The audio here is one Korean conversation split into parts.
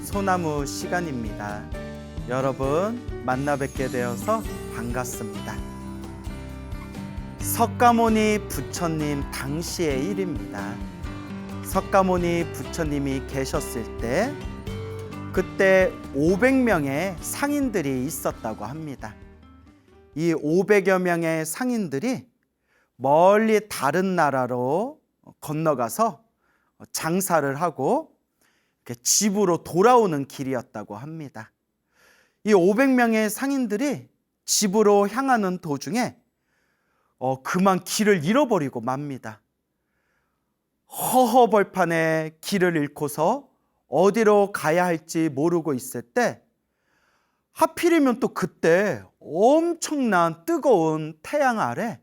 소나무 시간입니다. 여러분 만나 뵙게 되어서 반갑습니다. 석가모니 부처님 당시의 일입니다. 석가모니 부처님이 계셨을 때 그때 500명의 상인들이 있었다고 합니다. 이 500여 명의 상인들이 멀리 다른 나라로 건너가서 장사를 하고 집으로 돌아오는 길이었다고 합니다. 이 500명의 상인들이 집으로 향하는 도중에 그만 길을 잃어버리고 맙니다. 허허벌판에 길을 잃고서 어디로 가야 할지 모르고 있을 때 하필이면 또 그때 엄청난 뜨거운 태양 아래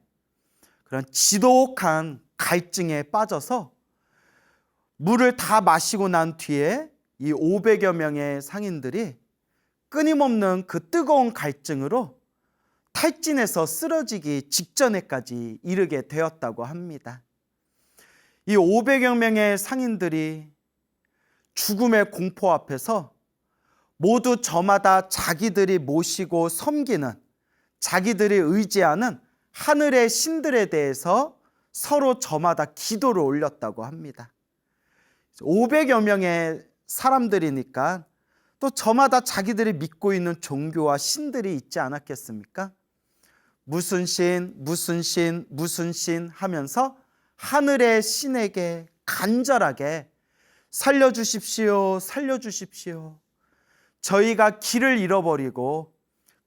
그런 지독한 갈증에 빠져서 물을 다 마시고 난 뒤에 이 500여 명의 상인들이 끊임없는 그 뜨거운 갈증으로 탈진해서 쓰러지기 직전에까지 이르게 되었다고 합니다. 이 500여 명의 상인들이 죽음의 공포 앞에서 모두 저마다 자기들이 모시고 섬기는, 자기들이 의지하는 하늘의 신들에 대해서 서로 저마다 기도를 올렸다고 합니다. 500여 명의 사람들이니까 또 저마다 자기들이 믿고 있는 종교와 신들이 있지 않았겠습니까? 무슨 신, 무슨 신, 무슨 신 하면서 하늘의 신에게 간절하게 살려주십시오, 살려주십시오. 저희가 길을 잃어버리고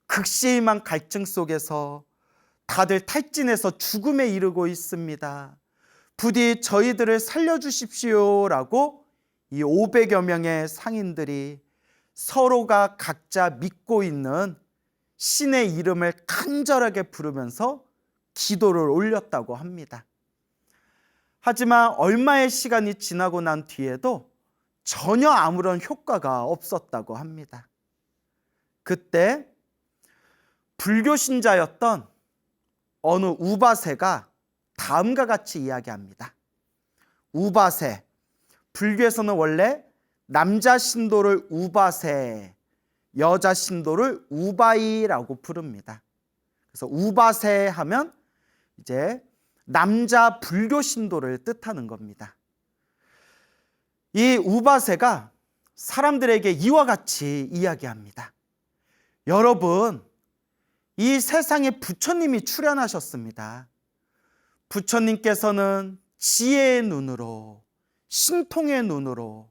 극심한 갈증 속에서 다들 탈진해서 죽음에 이르고 있습니다. 부디 저희들을 살려주십시오라고 이 500여 명의 상인들이 서로가 각자 믿고 있는 신의 이름을 간절하게 부르면서 기도를 올렸다고 합니다. 하지만 얼마의 시간이 지나고 난 뒤에도 전혀 아무런 효과가 없었다고 합니다. 그때 불교 신자였던 어느 우바세가 다음과 같이 이야기합니다. 우바세, 불교에서는 원래 남자 신도를 우바세, 여자 신도를 우바이라고 부릅니다. 그래서 우바세 하면 이제 남자 불교 신도를 뜻하는 겁니다. 이 우바세가 사람들에게 이와 같이 이야기합니다. 여러분, 이 세상에 부처님이 출현하셨습니다. 부처님께서는 지혜의 눈으로, 신통의 눈으로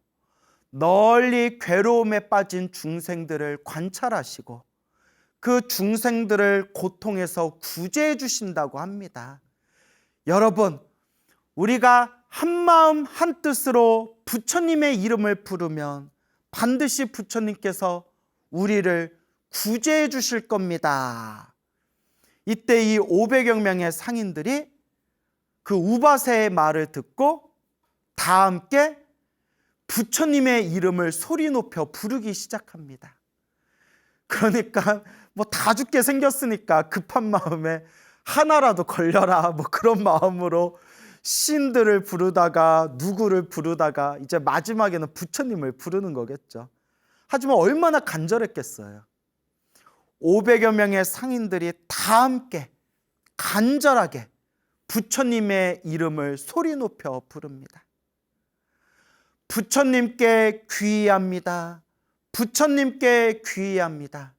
널리 괴로움에 빠진 중생들을 관찰하시고 그 중생들을 고통에서 구제해 주신다고 합니다. 여러분, 우리가 한마음 한뜻으로 부처님의 이름을 부르면 반드시 부처님께서 우리를 구제해 주실 겁니다. 이때 이 500여 명의 상인들이 그 우바세의 말을 듣고 다 함께 부처님의 이름을 소리 높여 부르기 시작합니다. 그러니까 뭐 다 죽게 생겼으니까 급한 마음에 하나라도 걸려라 뭐 그런 마음으로 신들을 부르다가 누구를 부르다가 이제 마지막에는 부처님을 부르는 거겠죠. 하지만 얼마나 간절했겠어요. 500여 명의 상인들이 다 함께 간절하게 부처님의 이름을 소리 높여 부릅니다. 부처님께 귀의합니다. 부처님께 귀의합니다.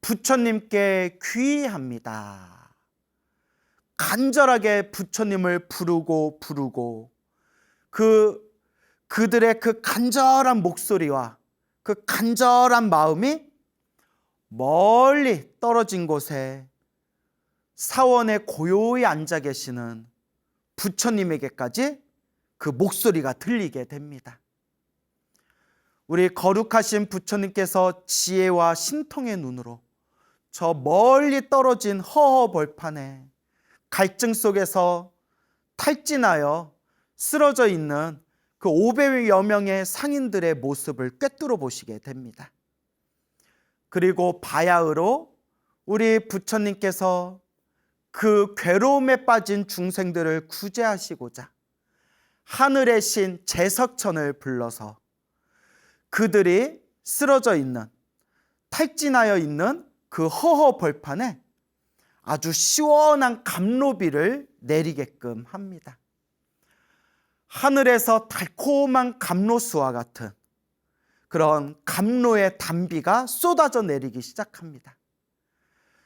부처님께 귀의합니다. 간절하게 부처님을 부르고 그들의 그 간절한 목소리와 그 간절한 마음이 멀리 떨어진 곳에 사원에 고요히 앉아 계시는 부처님에게까지 그 목소리가 들리게 됩니다. 우리 거룩하신 부처님께서 지혜와 신통의 눈으로 저 멀리 떨어진 허허벌판에 갈증 속에서 탈진하여 쓰러져 있는 그 500여 명의 상인들의 모습을 꿰뚫어 보시게 됩니다. 그리고 바야흐로 우리 부처님께서 그 괴로움에 빠진 중생들을 구제하시고자 하늘의 신 제석천을 불러서 그들이 쓰러져 있는, 탈진하여 있는 그 허허 벌판에 아주 시원한 감로비를 내리게끔 합니다. 하늘에서 달콤한 감로수와 같은 그런 감로의 단비가 쏟아져 내리기 시작합니다.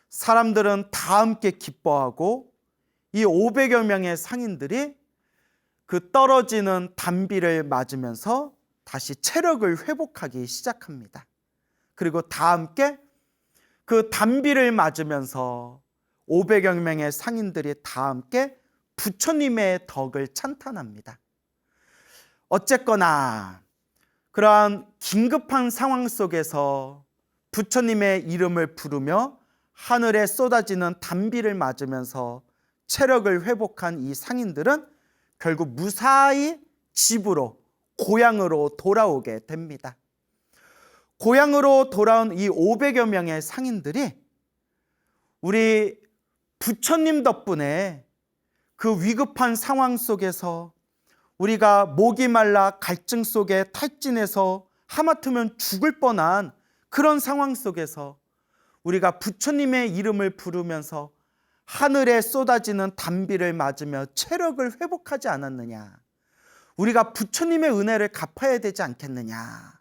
사람들은 다 함께 기뻐하고 이 500여 명의 상인들이 그 떨어지는 단비를 맞으면서 다시 체력을 회복하기 시작합니다. 그리고 다 함께 그 단비를 맞으면서 500여 명의 상인들이 다 함께 부처님의 덕을 찬탄합니다. 어쨌거나 그러한 긴급한 상황 속에서 부처님의 이름을 부르며 하늘에 쏟아지는 단비를 맞으면서 체력을 회복한 이 상인들은 결국 무사히 집으로, 고향으로 돌아오게 됩니다. 고향으로 돌아온 이 500여 명의 상인들이 우리 부처님 덕분에 그 위급한 상황 속에서 우리가 목이 말라 갈증 속에 탈진해서 하마터면 죽을 뻔한 그런 상황 속에서 우리가 부처님의 이름을 부르면서 하늘에 쏟아지는 단비를 맞으며 체력을 회복하지 않았느냐. 우리가 부처님의 은혜를 갚아야 되지 않겠느냐.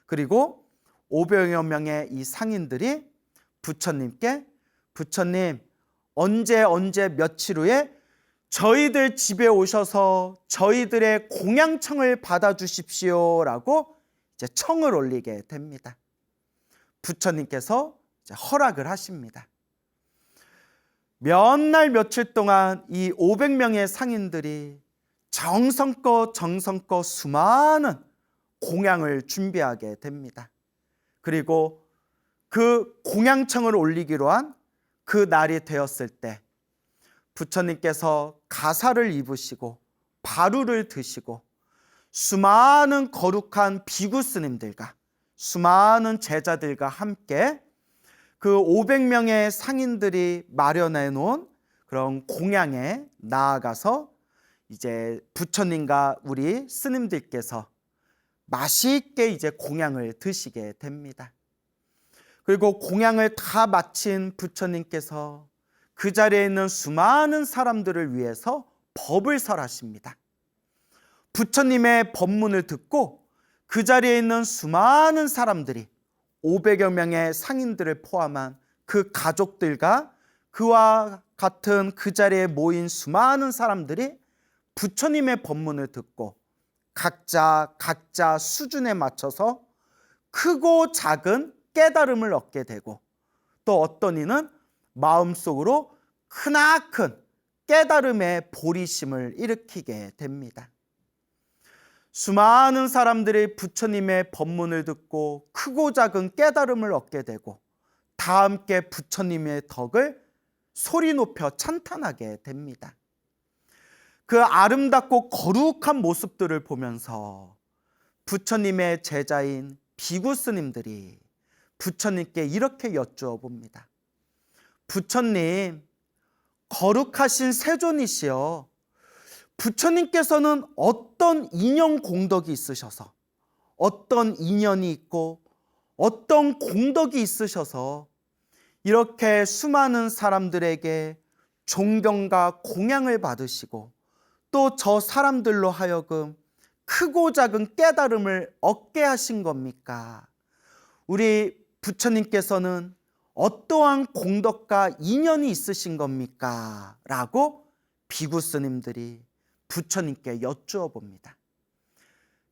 그리고 500여 명의 이 상인들이 부처님께 부처님 언제 며칠 후에 저희들 집에 오셔서 저희들의 공양청을 받아주십시오 라고 이제 청을 올리게 됩니다. 부처님께서 이제 허락을 하십니다. 몇 날 며칠 동안 이 500명의 상인들이 정성껏 수많은 공양을 준비하게 됩니다. 그리고 그 공양청을 올리기로 한 그 날이 되었을 때 부처님께서 가사를 입으시고 바루를 드시고 수많은 거룩한 비구 스님들과 수많은 제자들과 함께 그 500명의 상인들이 마련해 놓은 그런 공양에 나아가서 이제 부처님과 우리 스님들께서 맛있게 이제 공양을 드시게 됩니다. 그리고 공양을 다 마친 부처님께서 그 자리에 있는 수많은 사람들을 위해서 법을 설하십니다. 부처님의 법문을 듣고 그 자리에 있는 수많은 사람들이 500여 명의 상인들을 포함한 그 가족들과 그와 같은 그 자리에 모인 수많은 사람들이 부처님의 법문을 듣고 각자 수준에 맞춰서 크고 작은 깨달음을 얻게 되고 또 어떤 이는 마음속으로 크나큰 깨달음의 보리심을 일으키게 됩니다. 수많은 사람들이 부처님의 법문을 듣고 크고 작은 깨달음을 얻게 되고 다 함께 부처님의 덕을 소리 높여 찬탄하게 됩니다. 그 아름답고 거룩한 모습들을 보면서 부처님의 제자인 비구 스님들이 부처님께 이렇게 여쭈어 봅니다. 부처님, 거룩하신 세존이시여, 부처님께서는 어떤 인연 공덕이 있으셔서 어떤 인연이 있고 어떤 공덕이 있으셔서 이렇게 수많은 사람들에게 존경과 공양을 받으시고 또 저 사람들로 하여금 크고 작은 깨달음을 얻게 하신 겁니까? 우리 부처님께서는 어떠한 공덕과 인연이 있으신 겁니까? 라고 비구 스님들이 부처님께 여쭈어 봅니다.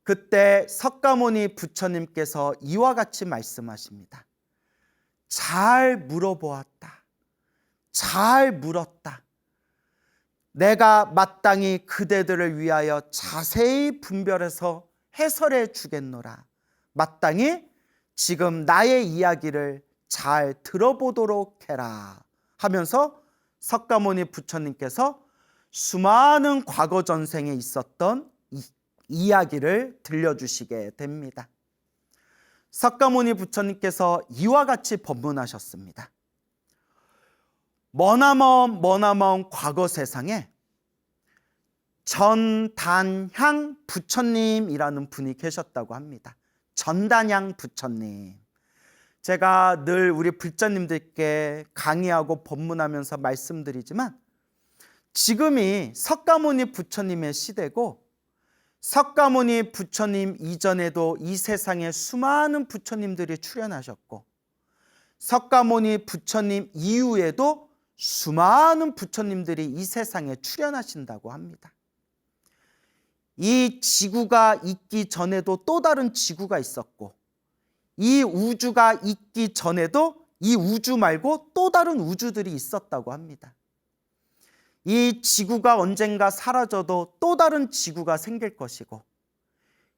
그때 석가모니 부처님께서 이와 같이 말씀하십니다. 잘 물어보았다. 잘 물었다. 내가 마땅히 그대들을 위하여 자세히 분별해서 해설해 주겠노라. 마땅히 지금 나의 이야기를 잘 들어보도록 해라 하면서 석가모니 부처님께서 수많은 과거 전생에 있었던 이야기를 들려주시게 됩니다. 석가모니 부처님께서 이와 같이 법문하셨습니다. 머나먼 과거 세상에 전단향 부처님이라는 분이 계셨다고 합니다. 전단양 부처님. 제가 늘 우리 불자님들께 강의하고 법문하면서 말씀드리지만 지금이 석가모니 부처님의 시대고 석가모니 부처님 이전에도 이 세상에 수많은 부처님들이 출현하셨고 석가모니 부처님 이후에도 수많은 부처님들이 이 세상에 출현하신다고 합니다. 이 지구가 있기 전에도 또 다른 지구가 있었고 이 우주가 있기 전에도 이 우주 말고 또 다른 우주들이 있었다고 합니다. 이 지구가 언젠가 사라져도 또 다른 지구가 생길 것이고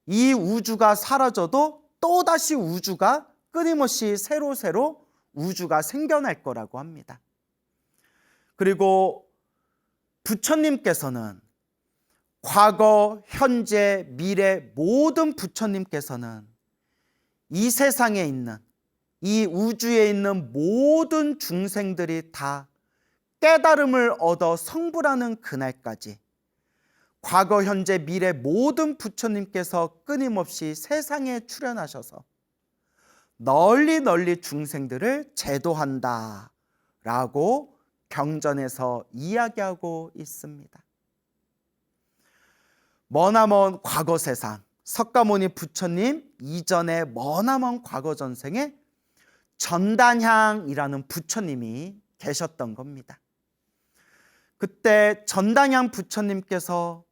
이 우주가 사라져도 또다시 우주가 끊임없이 새로 우주가 생겨날 거라고 합니다. 그리고 부처님께서는 과거, 현재, 미래 모든 부처님께서는 이 세상에 있는 이 우주에 있는 모든 중생들이 다 깨달음을 얻어 성불하는 그날까지 과거, 현재, 미래 모든 부처님께서 끊임없이 세상에 출현하셔서 널리 중생들을 제도한다 라고 경전에서 이야기하고 있습니다. 머나먼 과거 세상, 석가모니 부처님 이전의 머나먼 과거 전생에 전단향이라는 부처님이 계셨던 겁니다. 그때 전단향 부처님께서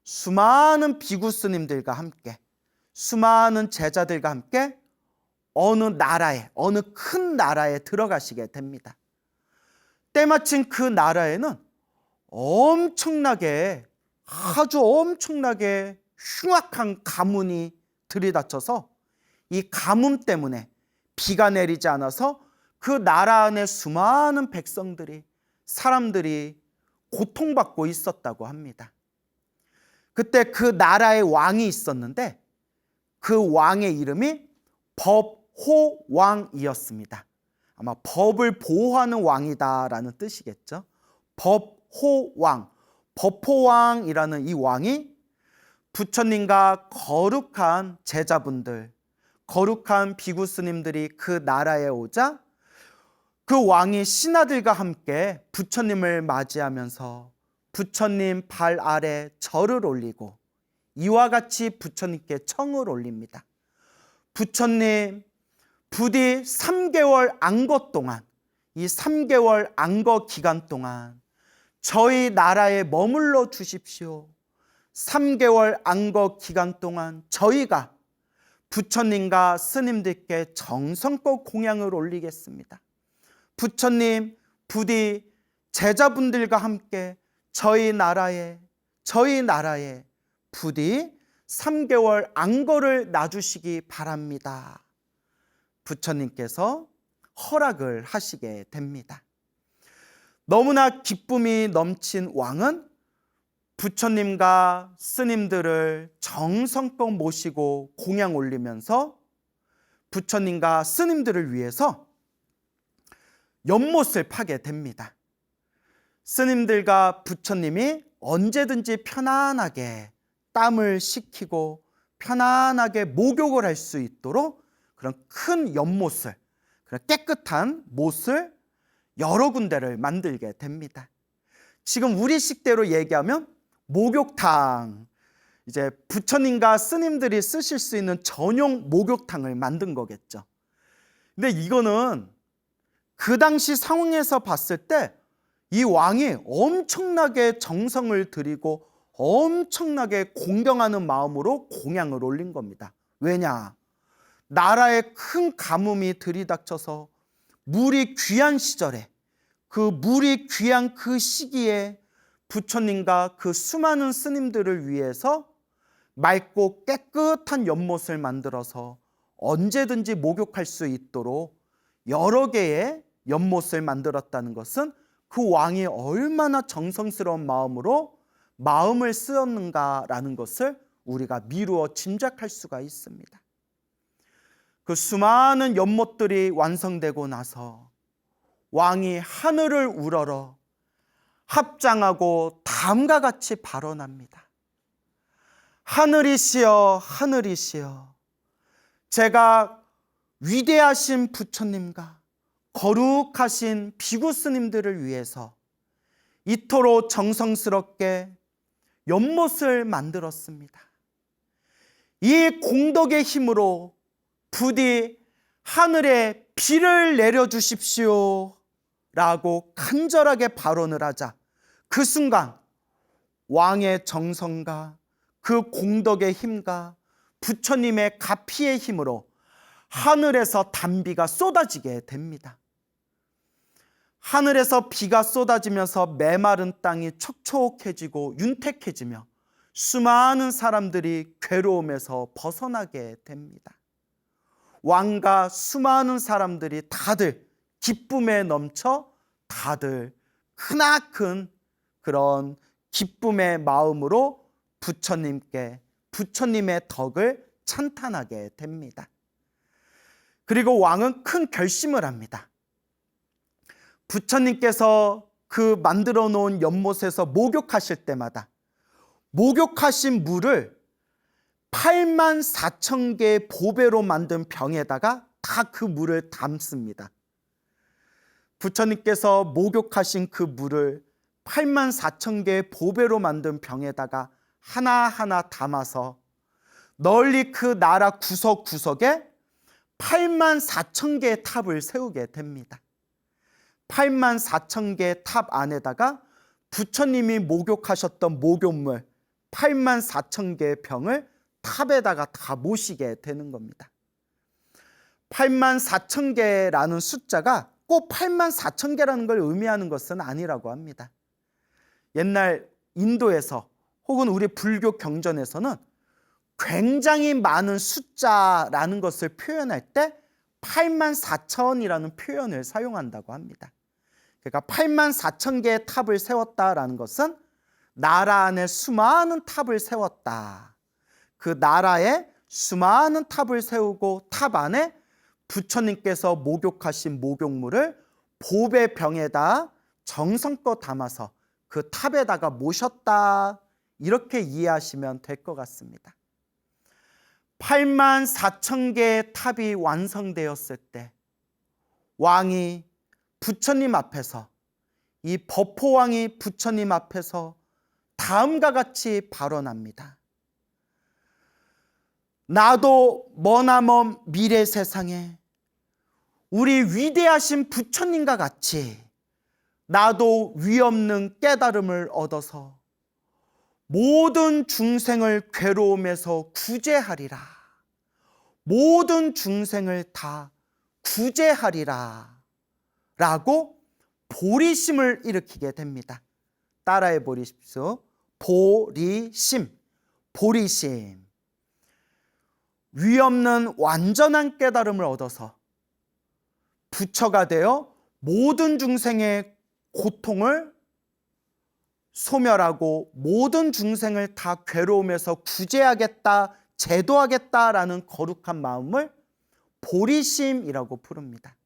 수많은 비구 스님들과 함께 수많은 제자들과 함께 어느 큰 나라에 들어가시게 됩니다. 때마침 그 나라에는 아주 엄청나게 흉악한 가뭄이 들이닥쳐서 이 가뭄 때문에 비가 내리지 않아서 그 나라 안에 수많은 사람들이 고통받고 있었다고 합니다. 그때 그 나라에 왕이 있었는데 그 왕의 이름이 법호왕이었습니다. 아마 법을 보호하는 왕이다라는 뜻이겠죠. 법호왕, 법호왕이라는 이 왕이 부처님과 거룩한 제자분들, 거룩한 비구 스님들이 그 나라에 오자 그 왕이 신하들과 함께 부처님을 맞이하면서 부처님 발 아래 절을 올리고 이와 같이 부처님께 청을 올립니다. 부처님 부디 3개월 안거 동안, 이 3개월 안거 기간 동안 저희 나라에 머물러 주십시오. 3개월 안거 기간 동안 저희가 부처님과 스님들께 정성껏 공양을 올리겠습니다. 부처님 부디 제자분들과 함께 저희 나라에 부디 3개월 안거를 놔주시기 바랍니다. 부처님께서 허락을 하시게 됩니다. 너무나 기쁨이 넘친 왕은 부처님과 스님들을 정성껏 모시고 공양 올리면서 부처님과 스님들을 위해서 연못을 파게 됩니다. 스님들과 부처님이 언제든지 편안하게 땀을 식히고 편안하게 목욕을 할 수 있도록 그런 큰 연못을, 그런 깨끗한 못을 여러 군데를 만들게 됩니다. 지금 우리 식대로 얘기하면 목욕탕, 이제 부처님과 스님들이 쓰실 수 있는 전용 목욕탕을 만든 거겠죠. 근데 이거는 그 당시 상황에서 봤을 때 이 왕이 엄청나게 정성을 들이고 엄청나게 공경하는 마음으로 공양을 올린 겁니다. 왜냐? 나라에 큰 가뭄이 들이닥쳐서 물이 귀한 시절에, 그 물이 귀한 그 시기에 부처님과 그 수많은 스님들을 위해서 맑고 깨끗한 연못을 만들어서 언제든지 목욕할 수 있도록 여러 개의 연못을 만들었다는 것은 그 왕이 얼마나 정성스러운 마음으로 마음을 쓰었는가라는 것을 우리가 미루어 짐작할 수가 있습니다. 그 수많은 연못들이 완성되고 나서 왕이 하늘을 우러러 합장하고 다음과 같이 발언합니다. 하늘이시여, 하늘이시여, 제가 위대하신 부처님과 거룩하신 비구 스님들을 위해서 이토록 정성스럽게 연못을 만들었습니다. 이 공덕의 힘으로 부디 하늘에 비를 내려주십시오 라고 간절하게 발언을 하자 그 순간 왕의 정성과 그 공덕의 힘과 부처님의 가피의 힘으로 하늘에서 단비가 쏟아지게 됩니다. 하늘에서 비가 쏟아지면서 메마른 땅이 촉촉해지고 윤택해지며 수많은 사람들이 괴로움에서 벗어나게 됩니다. 왕과 수많은 사람들이 다들 기쁨에 넘쳐 다들 크나큰 그런 기쁨의 마음으로 부처님의 덕을 찬탄하게 됩니다. 그리고 왕은 큰 결심을 합니다. 부처님께서 그 만들어 놓은 연못에서 목욕하실 때마다 목욕하신 물을 84,000개의 보배로 만든 병에다가 다 그 물을 담습니다. 부처님께서 목욕하신 그 물을 84,000개의 보배로 만든 병에다가 하나하나 담아서 널리 그 나라 구석구석에 84,000개의 탑을 세우게 됩니다. 84,000개의 탑 안에다가 부처님이 목욕하셨던 목욕물 84,000개의 병을 탑에다가 다 모시게 되는 겁니다. 84,000개라는 숫자가 꼭 84,000개라는 걸 의미하는 것은 아니라고 합니다. 옛날 인도에서 혹은 우리 불교 경전에서는 굉장히 많은 숫자라는 것을 표현할 때 84,000이라는 표현을 사용한다고 합니다. 그러니까 84,000개의 탑을 세웠다라는 것은 나라 안에 수많은 탑을 세웠다. 그 나라에 수많은 탑을 세우고 탑 안에 부처님께서 목욕하신 목욕물을 보배병에다 정성껏 담아서 그 탑에다가 모셨다. 이렇게 이해하시면 될 것 같습니다. 84,000개의 탑이 완성되었을 때 왕이 부처님 앞에서 이 법호왕이 부처님 앞에서 다음과 같이 발언합니다. 나도 머나먼 미래 세상에 우리 위대하신 부처님과 같이 나도 위없는 깨달음을 얻어서 모든 중생을 괴로움에서 구제하리라. 모든 중생을 다 구제하리라. 라고 보리심을 일으키게 됩니다. 따라해 보십시오. 보리심. 보리심. 위없는 완전한 깨달음을 얻어서 부처가 되어 모든 중생의 고통을 소멸하고 모든 중생을 다 괴로움에서 구제하겠다, 제도하겠다라는 거룩한 마음을 보리심이라고 부릅니다.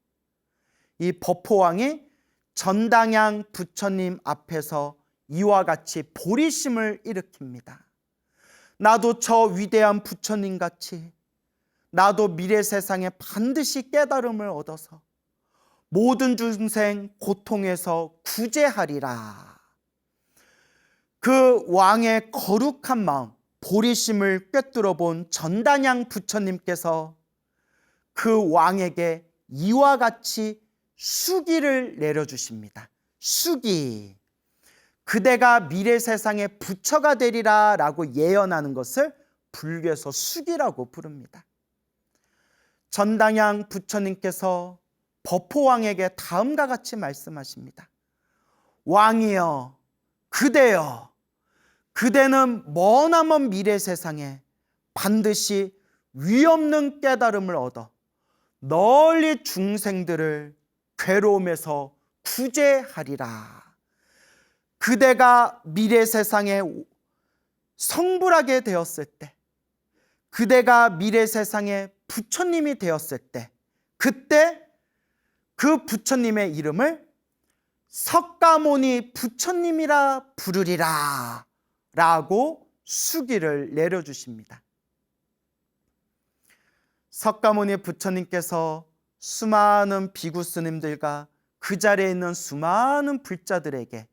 이 법호왕이 전당양 부처님 앞에서 이와 같이 보리심을 일으킵니다. 나도 저 위대한 부처님 같이 나도 미래 세상에 반드시 깨달음을 얻어서 모든 중생 고통에서 구제하리라. 그 왕의 거룩한 마음, 보리심을 꿰뚫어 본 전단양 부처님께서 그 왕에게 이와 같이 수기를 내려주십니다. 수기. 그대가 미래 세상에 부처가 되리라 라고 예언하는 것을 불교에서 수기라고 부릅니다. 전당양 부처님께서 법호왕에게 다음과 같이 말씀하십니다. 왕이여, 그대여, 그대는 머나먼 미래 세상에 반드시 위없는 깨달음을 얻어 널리 중생들을 괴로움에서 구제하리라. 그대가 미래 세상에 성불하게 되었을 때, 그대가 미래 세상에 부처님이 되었을 때, 그때 그 부처님의 이름을 석가모니 부처님이라 부르리라 라고 수기를 내려주십니다. 석가모니 부처님께서 수많은 비구 스님들과 그 자리에 있는 수많은 불자들에게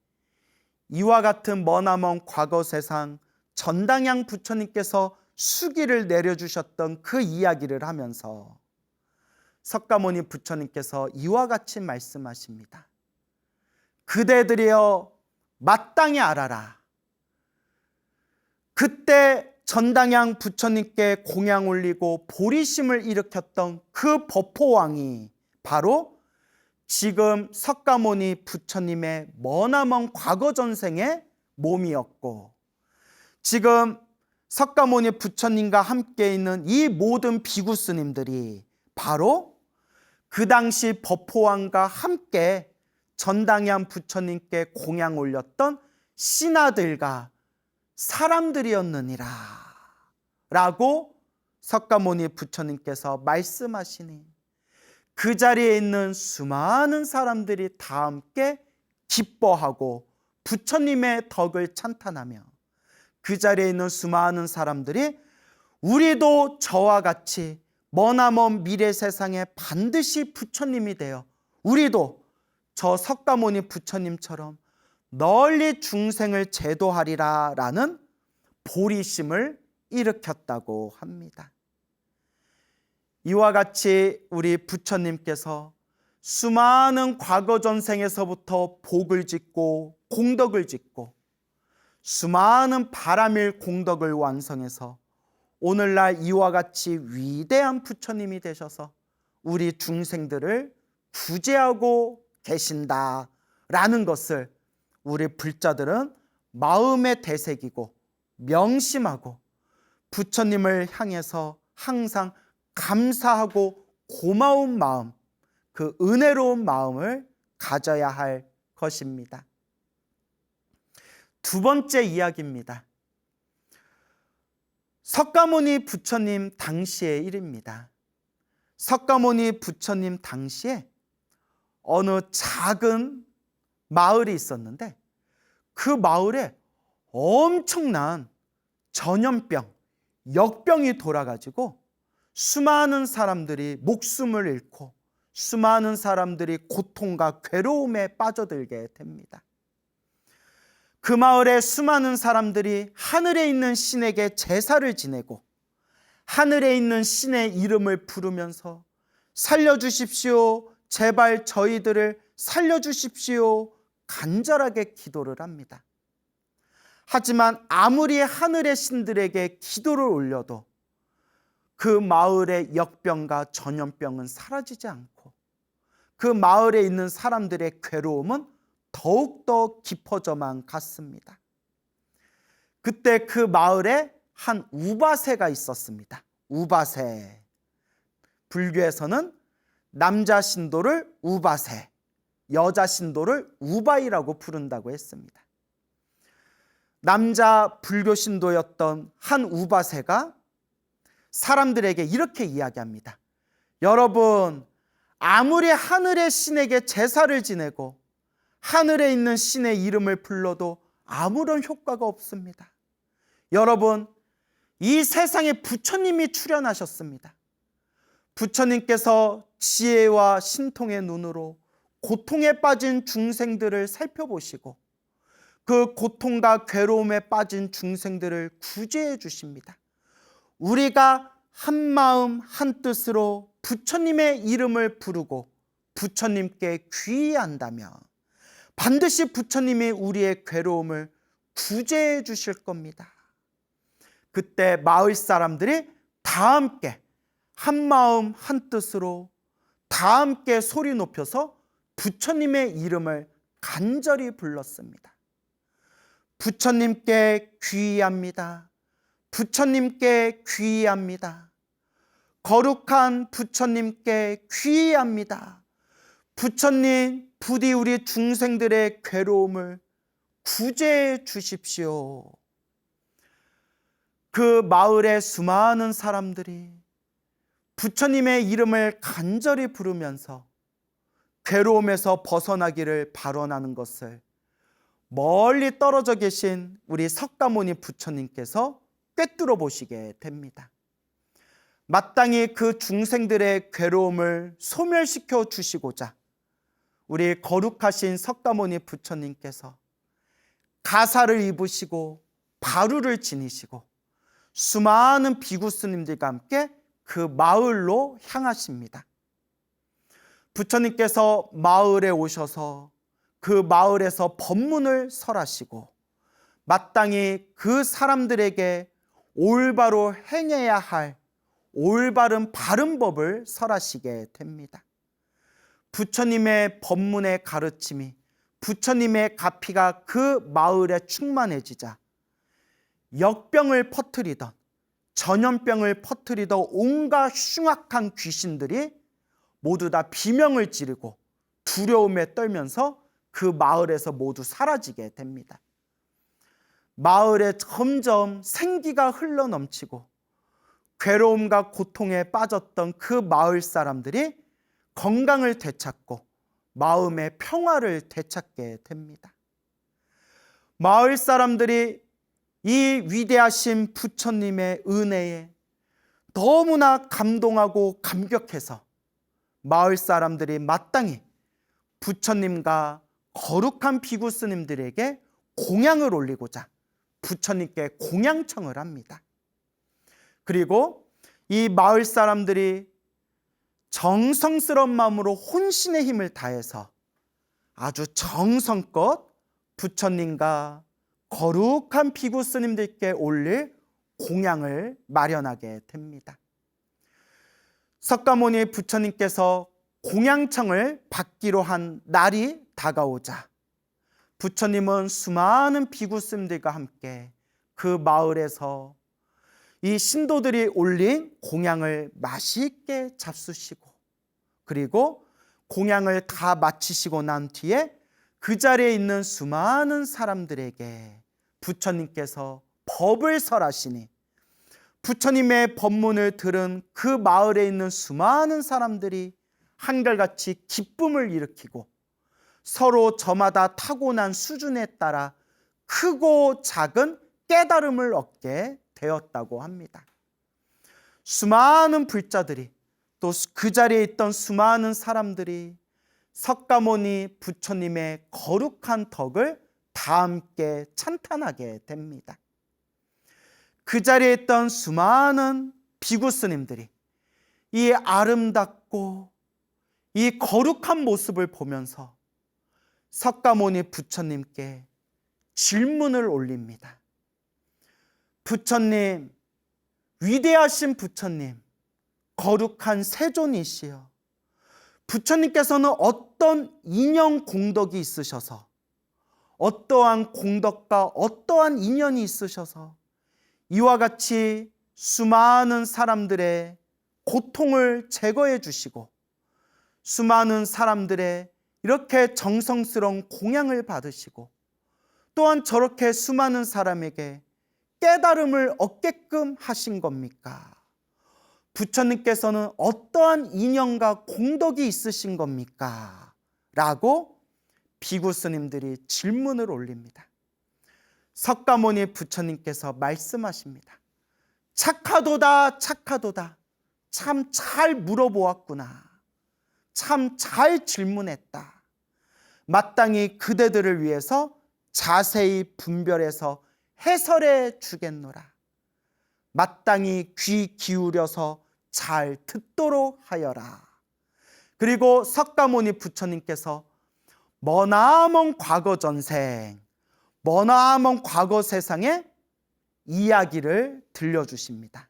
이와 같은 머나먼 과거 세상 전당양 부처님께서 수기를 내려주셨던 그 이야기를 하면서 석가모니 부처님께서 이와 같이 말씀하십니다. 그대들이여 마땅히 알아라. 그때 전당양 부처님께 공양 올리고 보리심을 일으켰던 그 법호왕이 바로 지금 석가모니 부처님의 머나먼 과거 전생의 몸이었고, 지금 석가모니 부처님과 함께 있는 이 모든 비구 스님들이 바로 그 당시 법호왕과 함께 전당양 부처님께 공양 올렸던 신하들과 사람들이었느니라 라고 석가모니 부처님께서 말씀하시니, 그 자리에 있는 수많은 사람들이 다 함께 기뻐하고 부처님의 덕을 찬탄하며, 그 자리에 있는 수많은 사람들이 우리도 저와 같이 머나먼 미래 세상에 반드시 부처님이 되어 우리도 저 석가모니 부처님처럼 널리 중생을 제도하리라 라는 보리심을 일으켰다고 합니다. 이와 같이 우리 부처님께서 수많은 과거 전생에서부터 복을 짓고 공덕을 짓고 수많은 바람일 공덕을 완성해서 오늘날 이와 같이 위대한 부처님이 되셔서 우리 중생들을 구제하고 계신다라는 것을 우리 불자들은 마음에 되새기고 명심하고 부처님을 향해서 항상 감사하고 고마운 마음, 그 은혜로운 마음을 가져야 할 것입니다. 두 번째 이야기입니다. 석가모니 부처님 당시의 일입니다. 석가모니 부처님 당시에 어느 작은 마을이 있었는데, 그 마을에 엄청난 전염병, 역병이 돌아가지고 수많은 사람들이 목숨을 잃고 수많은 사람들이 고통과 괴로움에 빠져들게 됩니다. 그 마을에 수많은 사람들이 하늘에 있는 신에게 제사를 지내고 하늘에 있는 신의 이름을 부르면서 살려주십시오, 제발 저희들을 살려주십시오, 간절하게 기도를 합니다. 하지만 아무리 하늘의 신들에게 기도를 올려도 그 마을의 역병과 전염병은 사라지지 않고 그 마을에 있는 사람들의 괴로움은 더욱더 깊어져만 갔습니다. 그때 그 마을에 한 우바세가 있었습니다. 우바세. 불교에서는 남자 신도를 우바세, 여자 신도를 우바이라고 부른다고 했습니다. 남자 불교 신도였던 한 우바세가 사람들에게 이렇게 이야기합니다. 여러분, 아무리 하늘의 신에게 제사를 지내고 하늘에 있는 신의 이름을 불러도 아무런 효과가 없습니다. 여러분, 이 세상에 부처님이 출현하셨습니다. 부처님께서 지혜와 신통의 눈으로 고통에 빠진 중생들을 살펴보시고 그 고통과 괴로움에 빠진 중생들을 구제해 주십니다. 우리가 한 마음 한 뜻으로 부처님의 이름을 부르고 부처님께 귀의한다면 반드시 부처님이 우리의 괴로움을 구제해 주실 겁니다. 그때 마을 사람들이 다 함께 한 마음 한 뜻으로 다 함께 소리 높여서 부처님의 이름을 간절히 불렀습니다. 부처님께 귀의합니다. 부처님께 귀의합니다. 거룩한 부처님께 귀의합니다. 부처님, 부디 우리 중생들의 괴로움을 구제해 주십시오. 그 마을의 수많은 사람들이 부처님의 이름을 간절히 부르면서 괴로움에서 벗어나기를 발언하는 것을 멀리 떨어져 계신 우리 석가모니 부처님께서 꿰뚫어 보시게 됩니다. 마땅히 그 중생들의 괴로움을 소멸시켜 주시고자 우리 거룩하신 석가모니 부처님께서 가사를 입으시고 바루를 지니시고 수많은 비구스님들과 함께 그 마을로 향하십니다. 부처님께서 마을에 오셔서 그 마을에서 법문을 설하시고 마땅히 그 사람들에게 올바로 행해야 할 올바른 바른 법을 설하시게 됩니다. 부처님의 법문의 가르침이 부처님의 가피가 그 마을에 충만해지자 역병을 퍼뜨리던 전염병을 퍼뜨리던 온갖 흉악한 귀신들이 모두 다 비명을 지르고 두려움에 떨면서 그 마을에서 모두 사라지게 됩니다. 마을에 점점 생기가 흘러넘치고 괴로움과 고통에 빠졌던 그 마을 사람들이 건강을 되찾고 마음의 평화를 되찾게 됩니다. 마을 사람들이 이 위대하신 부처님의 은혜에 너무나 감동하고 감격해서 마을 사람들이 마땅히 부처님과 거룩한 비구스님들에게 공양을 올리고자 부처님께 공양청을 합니다. 그리고 이 마을 사람들이 정성스러운 마음으로 혼신의 힘을 다해서 아주 정성껏 부처님과 거룩한 비구스님들께 올릴 공양을 마련하게 됩니다. 석가모니 부처님께서 공양청을 받기로 한 날이 다가오자 부처님은 수많은 비구스님들과 함께 그 마을에서 이 신도들이 올린 공양을 맛있게 잡수시고 그리고 공양을 다 마치시고 난 뒤에 그 자리에 있는 수많은 사람들에게 부처님께서 법을 설하시니 부처님의 법문을 들은 그 마을에 있는 수많은 사람들이 한결같이 기쁨을 일으키고 서로 저마다 타고난 수준에 따라 크고 작은 깨달음을 얻게 되었다고 합니다. 수많은 불자들이 또 그 자리에 있던 수많은 사람들이 석가모니 부처님의 거룩한 덕을 다 함께 찬탄하게 됩니다. 그 자리에 있던 수많은 비구스님들이 이 아름답고 이 거룩한 모습을 보면서 석가모니 부처님께 질문을 올립니다. 부처님, 위대하신 부처님, 거룩한 세존이시여, 부처님께서는 어떤 인연 공덕이 있으셔서 어떠한 공덕과 어떠한 인연이 있으셔서 이와 같이 수많은 사람들의 고통을 제거해 주시고 수많은 사람들의 이렇게 정성스러운 공양을 받으시고 또한 저렇게 수많은 사람에게 깨달음을 얻게끔 하신 겁니까? 부처님께서는 어떠한 인연과 공덕이 있으신 겁니까? 라고 비구스님들이 질문을 올립니다. 석가모니 부처님께서 말씀하십니다. 착하도다, 착하도다. 참 잘 물어보았구나. 참 잘 질문했다. 마땅히 그대들을 위해서 자세히 분별해서 해설해 주겠노라. 마땅히 귀 기울여서 잘 듣도록 하여라. 그리고 석가모니 부처님께서 머나먼 과거 전생, 머나먼 과거 세상의 이야기를 들려주십니다.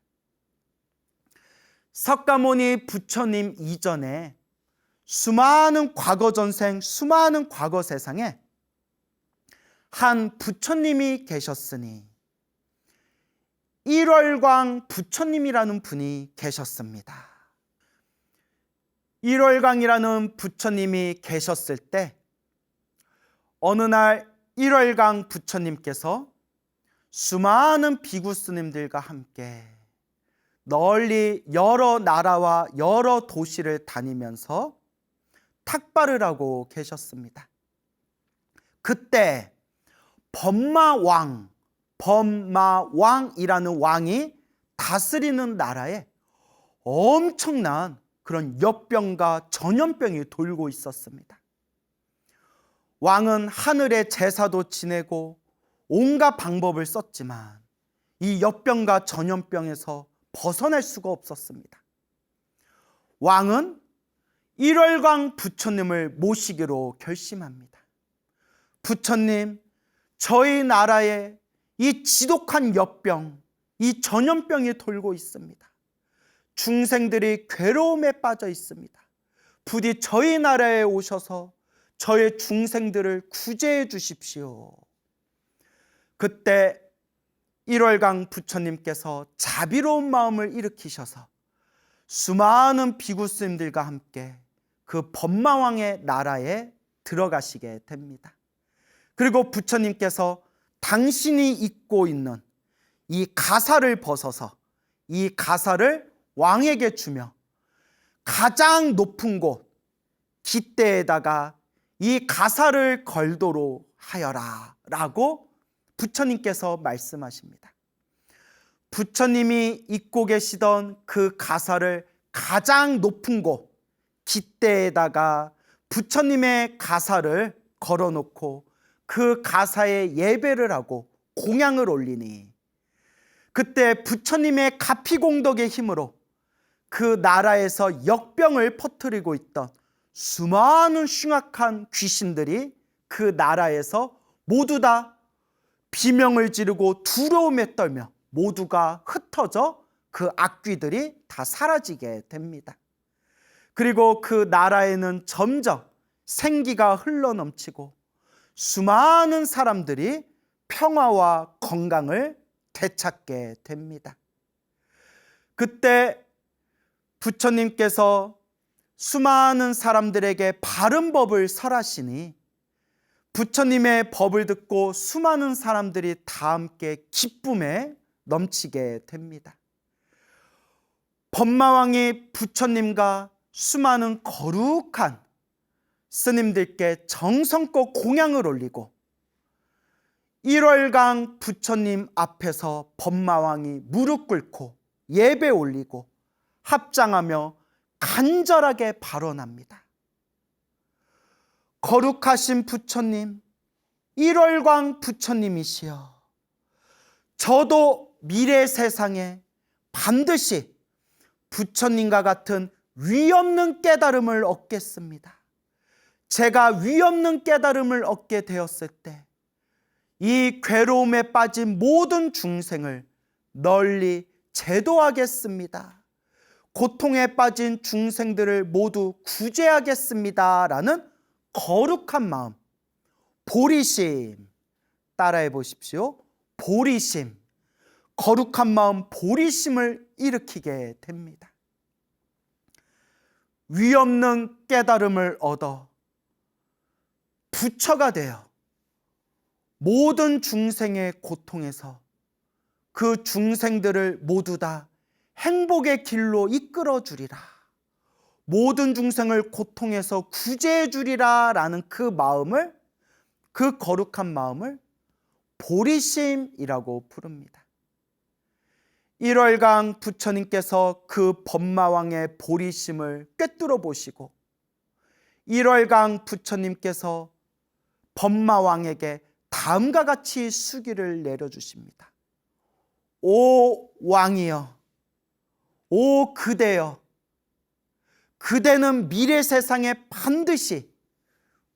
석가모니 부처님 이전에 수많은 과거 전생, 수많은 과거 세상에 한 부처님이 계셨으니 일월광 부처님이라는 분이 계셨습니다. 일월광이라는 부처님이 계셨을 때 어느 날 일월광 부처님께서 수많은 비구스님들과 함께 널리 여러 나라와 여러 도시를 다니면서 탁발을 하고 계셨습니다. 그때 범마왕이라는 왕이 다스리는 나라에 엄청난 그런 역병과 전염병이 돌고 있었습니다. 왕은 하늘의 제사도 지내고 온갖 방법을 썼지만 이 역병과 전염병에서 벗어날 수가 없었습니다. 왕은 일월광 부처님을 모시기로 결심합니다. 부처님, 저희 나라에 이 지독한 역병, 이 전염병이 돌고 있습니다. 중생들이 괴로움에 빠져 있습니다. 부디 저희 나라에 오셔서 저의 중생들을 구제해 주십시오. 그때 일월강 부처님께서 자비로운 마음을 일으키셔서 수많은 비구스님들과 함께 그 법마왕의 나라에 들어가시게 됩니다. 그리고 부처님께서 당신이 입고 있는 이 가사를 벗어서 이 가사를 왕에게 주며 가장 높은 곳 깃대에다가 이 가사를 걸도록 하여라 라고 부처님께서 말씀하십니다. 부처님이 입고 계시던 그 가사를 가장 높은 곳 깃대에다가 부처님의 가사를 걸어놓고 그 가사에 예배를 하고 공양을 올리니 그때 부처님의 가피공덕의 힘으로 그 나라에서 역병을 퍼뜨리고 있던 수많은 흉악한 귀신들이 그 나라에서 모두 다 비명을 지르고 두려움에 떨며 모두가 흩어져 그 악귀들이 다 사라지게 됩니다. 그리고 그 나라에는 점점 생기가 흘러넘치고 수많은 사람들이 평화와 건강을 되찾게 됩니다. 그때 부처님께서 수많은 사람들에게 바른 법을 설하시니 부처님의 법을 듣고 수많은 사람들이 다 함께 기쁨에 넘치게 됩니다. 법마왕이 부처님과 수많은 거룩한 스님들께 정성껏 공양을 올리고 일월강 부처님 앞에서 법마왕이 무릎 꿇고 예배 올리고 합장하며 간절하게 발언합니다. 거룩하신 부처님, 일월광 부처님이시여, 저도 미래 세상에 반드시 부처님과 같은 위없는 깨달음을 얻겠습니다. 제가 위없는 깨달음을 얻게 되었을 때 이 괴로움에 빠진 모든 중생을 널리 제도하겠습니다. 고통에 빠진 중생들을 모두 구제하겠습니다 라는 거룩한 마음, 보리심, 따라해 보십시오. 보리심, 거룩한 마음 보리심을 일으키게 됩니다. 위없는 깨달음을 얻어 부처가 되어 모든 중생의 고통에서 그 중생들을 모두 다 행복의 길로 이끌어 주리라. 모든 중생을 고통에서 구제해 주리라 라는 그 마음을, 그 거룩한 마음을 보리심이라고 부릅니다. 일월강 부처님께서 그 법마왕의 보리심을 꿰뚫어 보시고 일월강 부처님께서 법마왕에게 다음과 같이 수기를 내려주십니다. 오 왕이여, 오 그대여, 그대는 미래 세상에 반드시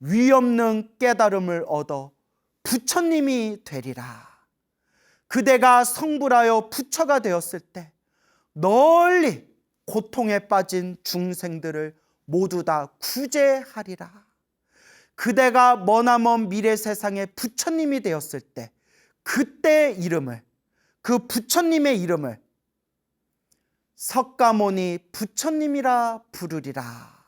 위없는 깨달음을 얻어 부처님이 되리라. 그대가 성불하여 부처가 되었을 때 널리 고통에 빠진 중생들을 모두 다 구제하리라. 그대가 머나먼 미래 세상에 부처님이 되었을 때 그때의 이름을, 그 부처님의 이름을 석가모니 부처님이라 부르리라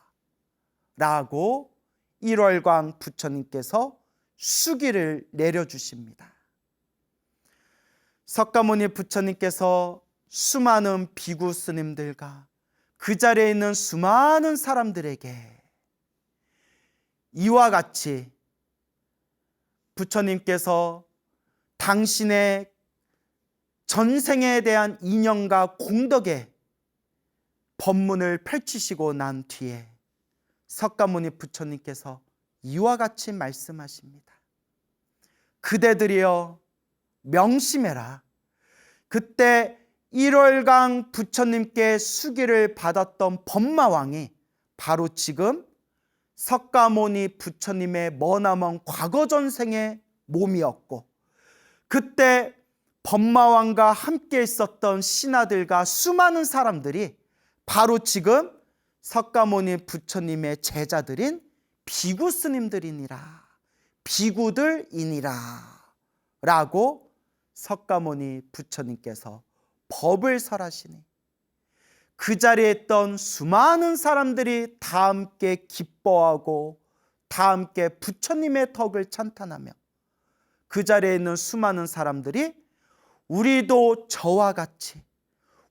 라고 일월광 부처님께서 수기를 내려주십니다. 석가모니 부처님께서 수많은 비구 스님들과 그 자리에 있는 수많은 사람들에게 이와 같이 부처님께서 당신의 전생에 대한 인연과 공덕에 법문을 펼치시고 난 뒤에 석가모니 부처님께서 이와 같이 말씀하십니다. 그대들이여 명심해라. 그때 1월강 부처님께 수기를 받았던 법마왕이 바로 지금 석가모니 부처님의 머나먼 과거 전생의 몸이었고, 그때 법마왕과 함께 있었던 신하들과 수많은 사람들이 바로 지금 석가모니 부처님의 제자들인 비구 스님들이니라, 비구들이니라 라고 석가모니 부처님께서 법을 설하시니 그 자리에 있던 수많은 사람들이 다 함께 기뻐하고 다 함께 부처님의 덕을 찬탄하며, 그 자리에 있는 수많은 사람들이 우리도 저와 같이,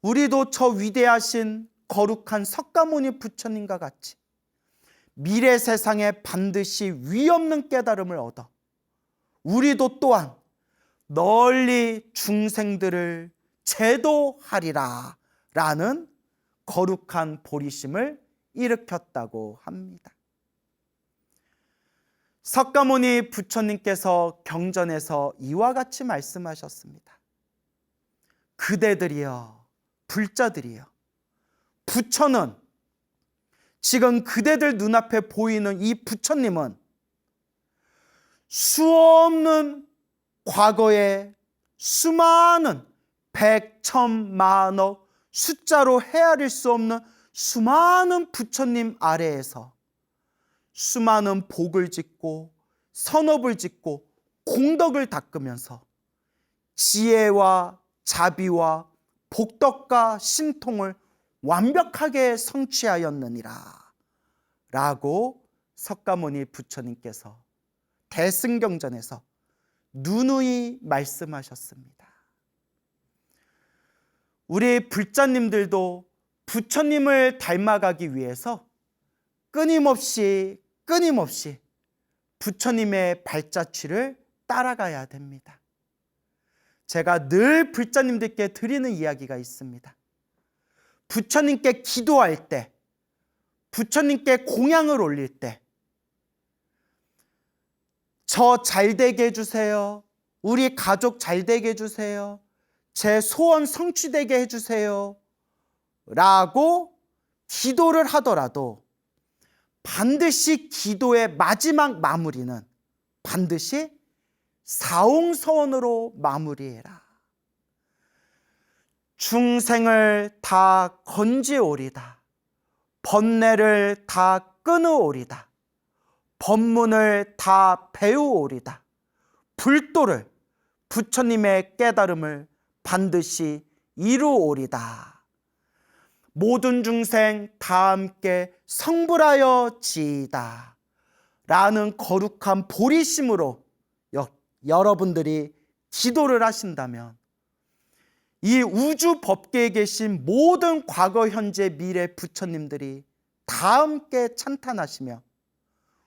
우리도 저 위대하신 거룩한 석가모니 부처님과 같이 미래 세상에 반드시 위없는 깨달음을 얻어 우리도 또한 널리 중생들을 제도하리라 라는 거룩한 보리심을 일으켰다고 합니다. 석가모니 부처님께서 경전에서 이와 같이 말씀하셨습니다. 그대들이여, 불자들이여, 부처는, 지금 그대들 눈앞에 보이는 이 부처님은 수없는 과거에 수많은 백천만억 숫자로 헤아릴 수 없는 수많은 부처님 아래에서 수많은 복을 짓고 선업을 짓고 공덕을 닦으면서 지혜와 자비와 복덕과 신통을 완벽하게 성취하였느니라 라고 석가모니 부처님께서 대승경전에서 누누이 말씀하셨습니다. 우리 불자님들도 부처님을 닮아가기 위해서 끊임없이 부처님의 발자취를 따라가야 됩니다. 제가 늘 불자님들께 드리는 이야기가 있습니다. 부처님께 기도할 때, 부처님께 공양을 올릴 때, 저 잘되게 해주세요, 우리 가족 잘되게 해주세요, 제 소원 성취되게 해주세요 라고 기도를 하더라도 반드시 기도의 마지막 마무리는 반드시 사옹서원으로 마무리해라. 중생을 다 건지오리다. 번뇌를 다 끊으오리다. 법문을 다 배우오리다. 불도를, 부처님의 깨달음을 반드시 이루오리다. 모든 중생 다 함께 성불하여 지이다 라는 거룩한 보리심으로 여러분들이 기도를 하신다면 이 우주 법계에 계신 모든 과거, 현재, 미래 부처님들이 다 함께 찬탄하시며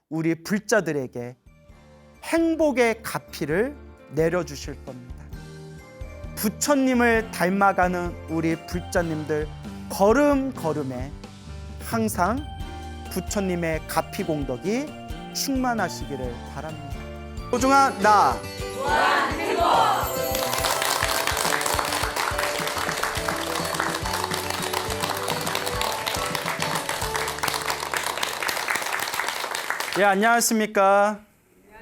우리 불자들에게 행복의 가피를 내려주실 겁니다. 부처님을 닮아가는 우리 불자님들 걸음걸음에 항상 부처님의 가피 공덕이 충만하시기를 바랍니다. 소중한 나 무한 행복. 예, 안녕하십니까?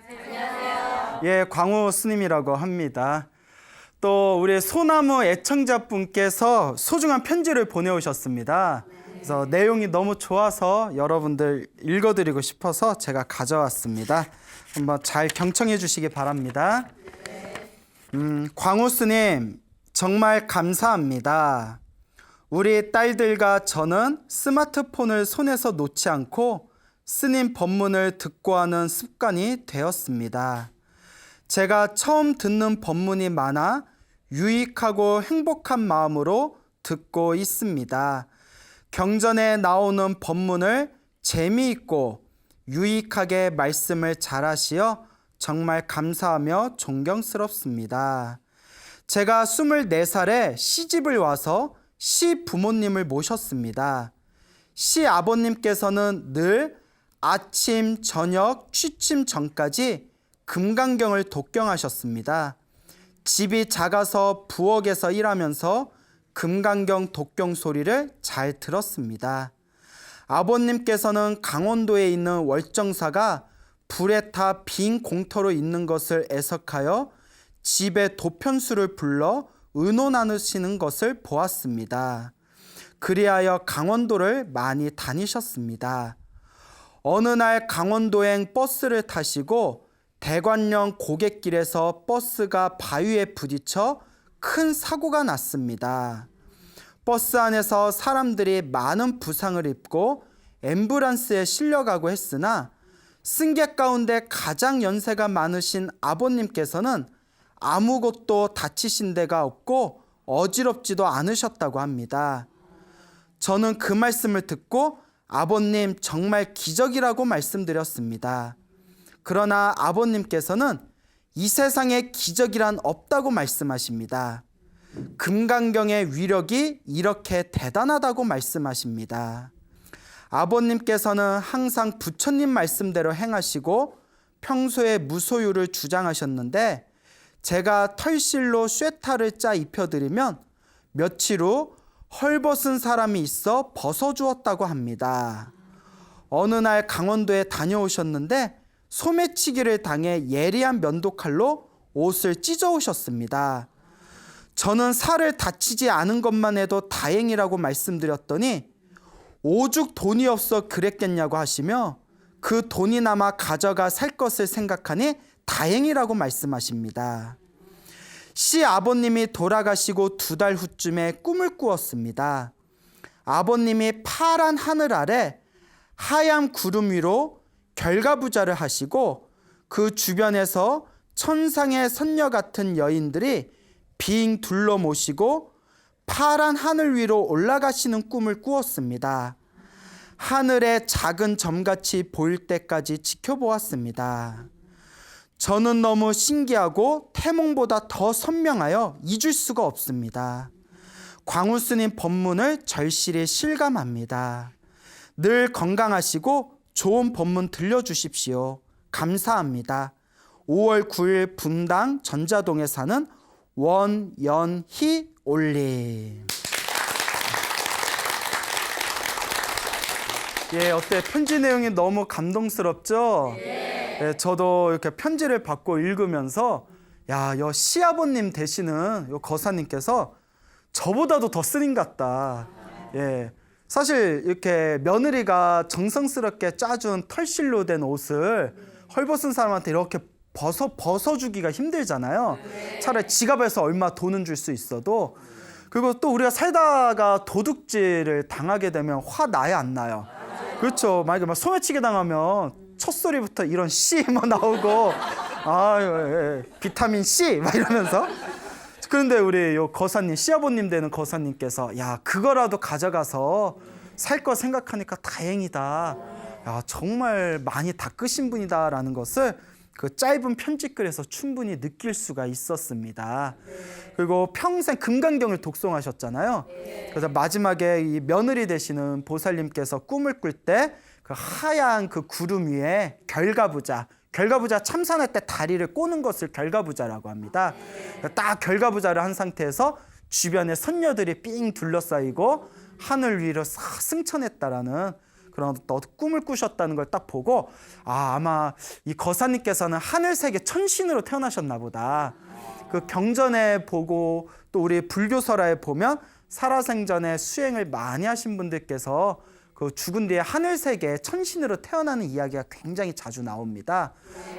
안녕하세요. 예, 광우 스님이라고 합니다. 또 우리 소나무 애청자분께서 소중한 편지를 보내오셨습니다. 그래서 내용이 너무 좋아서 여러분들 읽어드리고 싶어서 제가 가져왔습니다. 한번 잘 경청해 주시기 바랍니다. 광우 스님, 정말 감사합니다. 우리 딸들과 저는 스마트폰을 손에서 놓지 않고 스님 법문을 듣고 하는 습관이 되었습니다. 제가 처음 듣는 법문이 많아 유익하고 행복한 마음으로 듣고 있습니다. 경전에 나오는 법문을 재미있고 유익하게 말씀을 잘하시어 정말 감사하며 존경스럽습니다. 제가 24살에 시집을 와서 시 부모님을 모셨습니다. 시 아버님께서는 늘 아침, 저녁, 취침 전까지 금강경을 독경하셨습니다. 집이 작아서 부엌에서 일하면서 금강경 독경 소리를 잘 들었습니다. 아버님께서는 강원도에 있는 월정사가 불에 타 빈 공터로 있는 것을 애석하여 집에 도편수를 불러 의논하시는 것을 보았습니다. 그리하여 강원도를 많이 다니셨습니다. 어느 날 강원도행 버스를 타시고 대관령 고갯길에서 버스가 바위에 부딪혀 큰 사고가 났습니다. 버스 안에서 사람들이 많은 부상을 입고 앰뷸런스에 실려가고 했으나 승객 가운데 가장 연세가 많으신 아버님께서는 아무것도 다치신 데가 없고 어지럽지도 않으셨다고 합니다. 저는 그 말씀을 듣고 아버님 정말 기적이라고 말씀드렸습니다. 그러나 아버님께서는 이 세상에 기적이란 없다고 말씀하십니다. 금강경의 위력이 이렇게 대단하다고 말씀하십니다. 아버님께서는 항상 부처님 말씀대로 행하시고 평소에 무소유를 주장하셨는데 제가 털실로 쇠타를 짜 입혀드리면 며칠 후 헐벗은 사람이 있어 벗어주었다고 합니다. 어느 날 강원도에 다녀오셨는데 소매치기를 당해 예리한 면도칼로 옷을 찢어오셨습니다. 저는 살을 다치지 않은 것만 해도 다행이라고 말씀드렸더니 오죽 돈이 없어 그랬겠냐고 하시며 그 돈이나마 가져가 살 것을 생각하니 다행이라고 말씀하십니다. 시 아버님이 돌아가시고 2달 후쯤에 꿈을 꾸었습니다. 아버님이 파란 하늘 아래 하얀 구름 위로 결가부자를 하시고 그 주변에서 천상의 선녀 같은 여인들이 빙 둘러 모시고 파란 하늘 위로 올라가시는 꿈을 꾸었습니다. 하늘에 작은 점같이 보일 때까지 지켜보았습니다. 저는 너무 신기하고 태몽보다 더 선명하여 잊을 수가 없습니다. 광우스님 법문을 절실히 실감합니다. 늘 건강하시고 좋은 법문 들려주십시오. 감사합니다. 5월 9일 분당 전자동에 사는 원연희 올림. 예, 어때? 편지 내용이 너무 감동스럽죠? 예, 저도 이렇게 편지를 받고 읽으면서 야, 여 시아버님 되시는 요 거사님께서 저보다도 더 스님 같다. 예, 사실 이렇게 며느리가 정성스럽게 짜준 털실로 된 옷을 헐벗은 사람한테 이렇게 벗어주기가 힘들잖아요. 차라리 지갑에서 얼마 돈은 줄 수 있어도. 그리고 또 우리가 살다가 도둑질을 당하게 되면 화 나요, 안 나요? 그렇죠. 만약에 막 소매치기 당하면 첫 소리부터 이런 C 막 나오고 비타민 C 막 이러면서. 그런데 우리 요 거사님, 시아버님 되는 거사님께서 야, 그거라도 가져가서 살 거 생각하니까 다행이다. 야, 정말 많이 닦으신 분이다라는 것을 그 짧은 편지글에서 충분히 느낄 수가 있었습니다. 그리고 평생 금강경을 독송하셨잖아요. 그래서 마지막에 이 며느리 되시는 보살님께서 꿈을 꿀 때 그 하얀 그 구름 위에 결가부자 참선할 때 다리를 꼬는 것을 결가부자라고 합니다. 딱 결가부자를 한 상태에서 주변에 선녀들이 삥 둘러싸이고 하늘 위로 싹 승천했다라는 그런 꿈을 꾸셨다는 걸 딱 보고 아마 이 거사님께서는 하늘세계 천신으로 태어나셨나 보다. 그 경전에 보고 또 우리 불교설화에 보면 살아생전에 수행을 많이 하신 분들께서 그 죽은 뒤에 하늘세계 천신으로 태어나는 이야기가 굉장히 자주 나옵니다.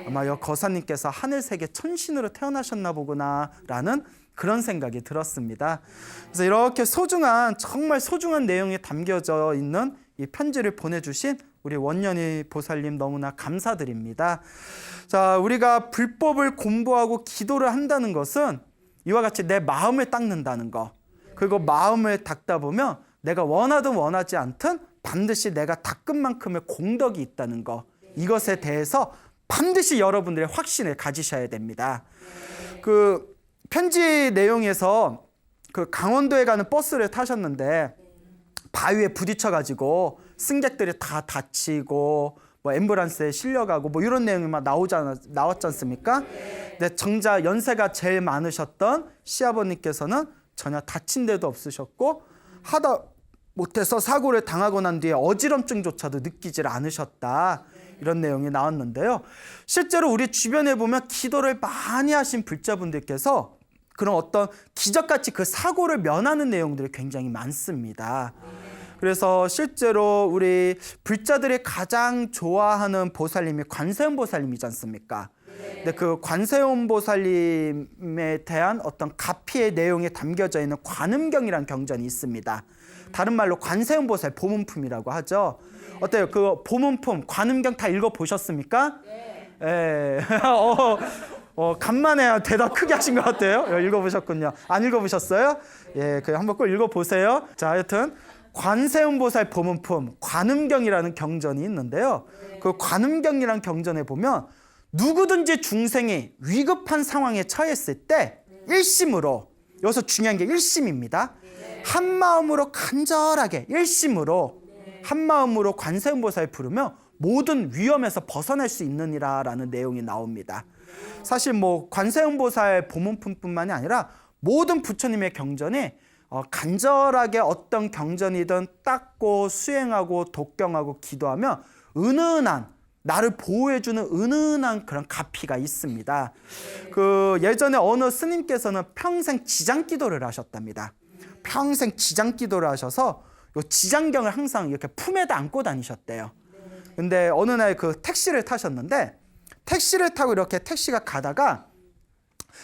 아마 이 거사님께서 하늘세계 천신으로 태어나셨나 보구나라는 그런 생각이 들었습니다. 그래서 이렇게 정말 소중한 내용이 담겨져 있는 이 편지를 보내주신 우리 원연희 보살님 너무나 감사드립니다. 자, 우리가 불법을 공부하고 기도를 한다는 것은 이와 같이 내 마음을 닦는다는 거, 그리고 마음을 닦다 보면 내가 원하든 원하지 않든 반드시 내가 닦은 만큼의 공덕이 있다는 거, 이것에 대해서 반드시 여러분들의 확신을 가지셔야 됩니다. 그 편지 내용에서 그 강원도에 가는 버스를 타셨는데 바위에 부딪혀가지고 승객들이 다 다치고 뭐 앰뷸런스에 실려가고 뭐 이런 내용이 막 나왔지 않습니까? 근데 정작 연세가 제일 많으셨던 시아버님께서는 전혀 다친 데도 없으셨고 하다 못해서 사고를 당하고 난 뒤에 어지럼증조차도 느끼질 않으셨다. 이런 내용이 나왔는데요. 실제로 우리 주변에 보면 기도를 많이 하신 불자분들께서 그런 어떤 기적같이 그 사고를 면하는 내용들이 굉장히 많습니다. 그래서 실제로 우리 불자들이 가장 좋아하는 보살님이 관세음 보살님이지 않습니까? 근데 그 관세음 보살님에 대한 어떤 가피의 내용이 담겨져 있는 관음경이라는 경전이 있습니다. 다른 말로 관세음 보살 보문품이라고 하죠. 어때요? 그 보문품 관음경 다 읽어보셨습니까? 네. 간만에 대답 크게 하신 것 같아요. 읽어보셨군요. 안 읽어보셨어요? 예, 그 한번 꼭 읽어보세요. 자, 하여튼 관세음보살 보문품 관음경이라는 경전이 있는데요. 그 관음경이라는 경전에 보면 누구든지 중생이 위급한 상황에 처했을 때 일심으로, 여기서 중요한 게 일심입니다. 한 마음으로 간절하게 일심으로 한 마음으로 관세음보살 부르면 모든 위험에서 벗어날 수 있느니라라는 내용이 나옵니다. 사실 뭐 관세음보살 보문품뿐만이 아니라 모든 부처님의 경전이 간절하게 어떤 경전이든 닦고 수행하고 독경하고 기도하면 은은한 나를 보호해주는 은은한 그런 가피가 있습니다. 그 예전에 어느 스님께서는 평생 지장기도를 하셨답니다. 평생 지장기도를 하셔서 요 지장경을 항상 이렇게 품에다 안고 다니셨대요. 근데 어느 날 그 택시를 타셨는데 택시를 타고 이렇게 택시가 가다가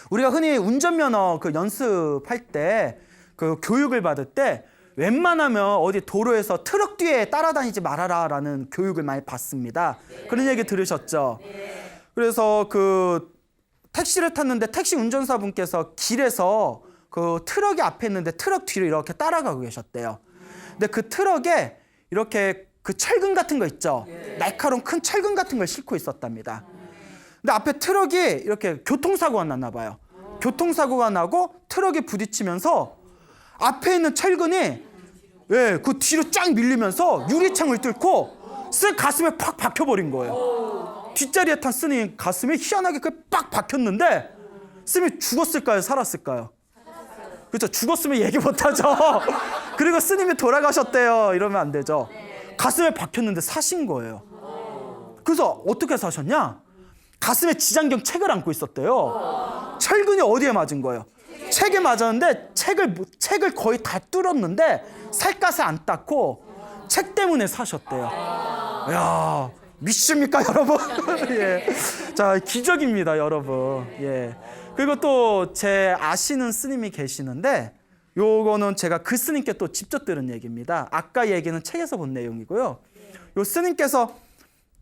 우리가 흔히 운전면허 그 연습할 때 그 교육을 받을 때 웬만하면 어디 도로에서 트럭 뒤에 따라다니지 말아라라는 교육을 많이 받습니다. 그런 얘기 들으셨죠? 그래서 그 택시를 탔는데 택시 운전사분께서 길에서 그 트럭이 앞에 있는데 트럭 뒤로 이렇게 따라가고 계셨대요. 근데 그 트럭에 이렇게 그 철근 같은 거 있죠? 날카로운 큰 철근 같은 걸 싣고 있었답니다. 근데 앞에 트럭이 이렇게 교통사고가 났나 봐요. 교통사고가 나고 트럭이 부딪히면서 앞에 있는 철근이 그 뒤로 쫙 밀리면서 유리창을 뚫고 쓱 가슴에 팍 박혀버린 거예요. 뒷자리에 탄 스님 가슴에 희한하게 빡 박혔는데 스님이 죽었을까요? 살았을까요? 그렇죠. 죽었으면 얘기 못하죠. 그리고 스님이 돌아가셨대요. 이러면 안 되죠. 가슴에 박혔는데 사신 거예요. 그래서 어떻게 사셨냐? 가슴에 지장경 책을 안고 있었대요. 철근이 어디에 맞은 거예요? 책에 맞았는데 책을 거의 다 뚫었는데 살갗에 안 닦고 책 때문에 사셨대요. 이야, 믿습니까 여러분? 예. 자, 기적입니다 여러분. 예. 그리고 또 제 아시는 스님이 계시는데 요거는 제가 그 스님께 또 직접 들은 얘기입니다. 아까 얘기는 책에서 본 내용이고요. 요 스님께서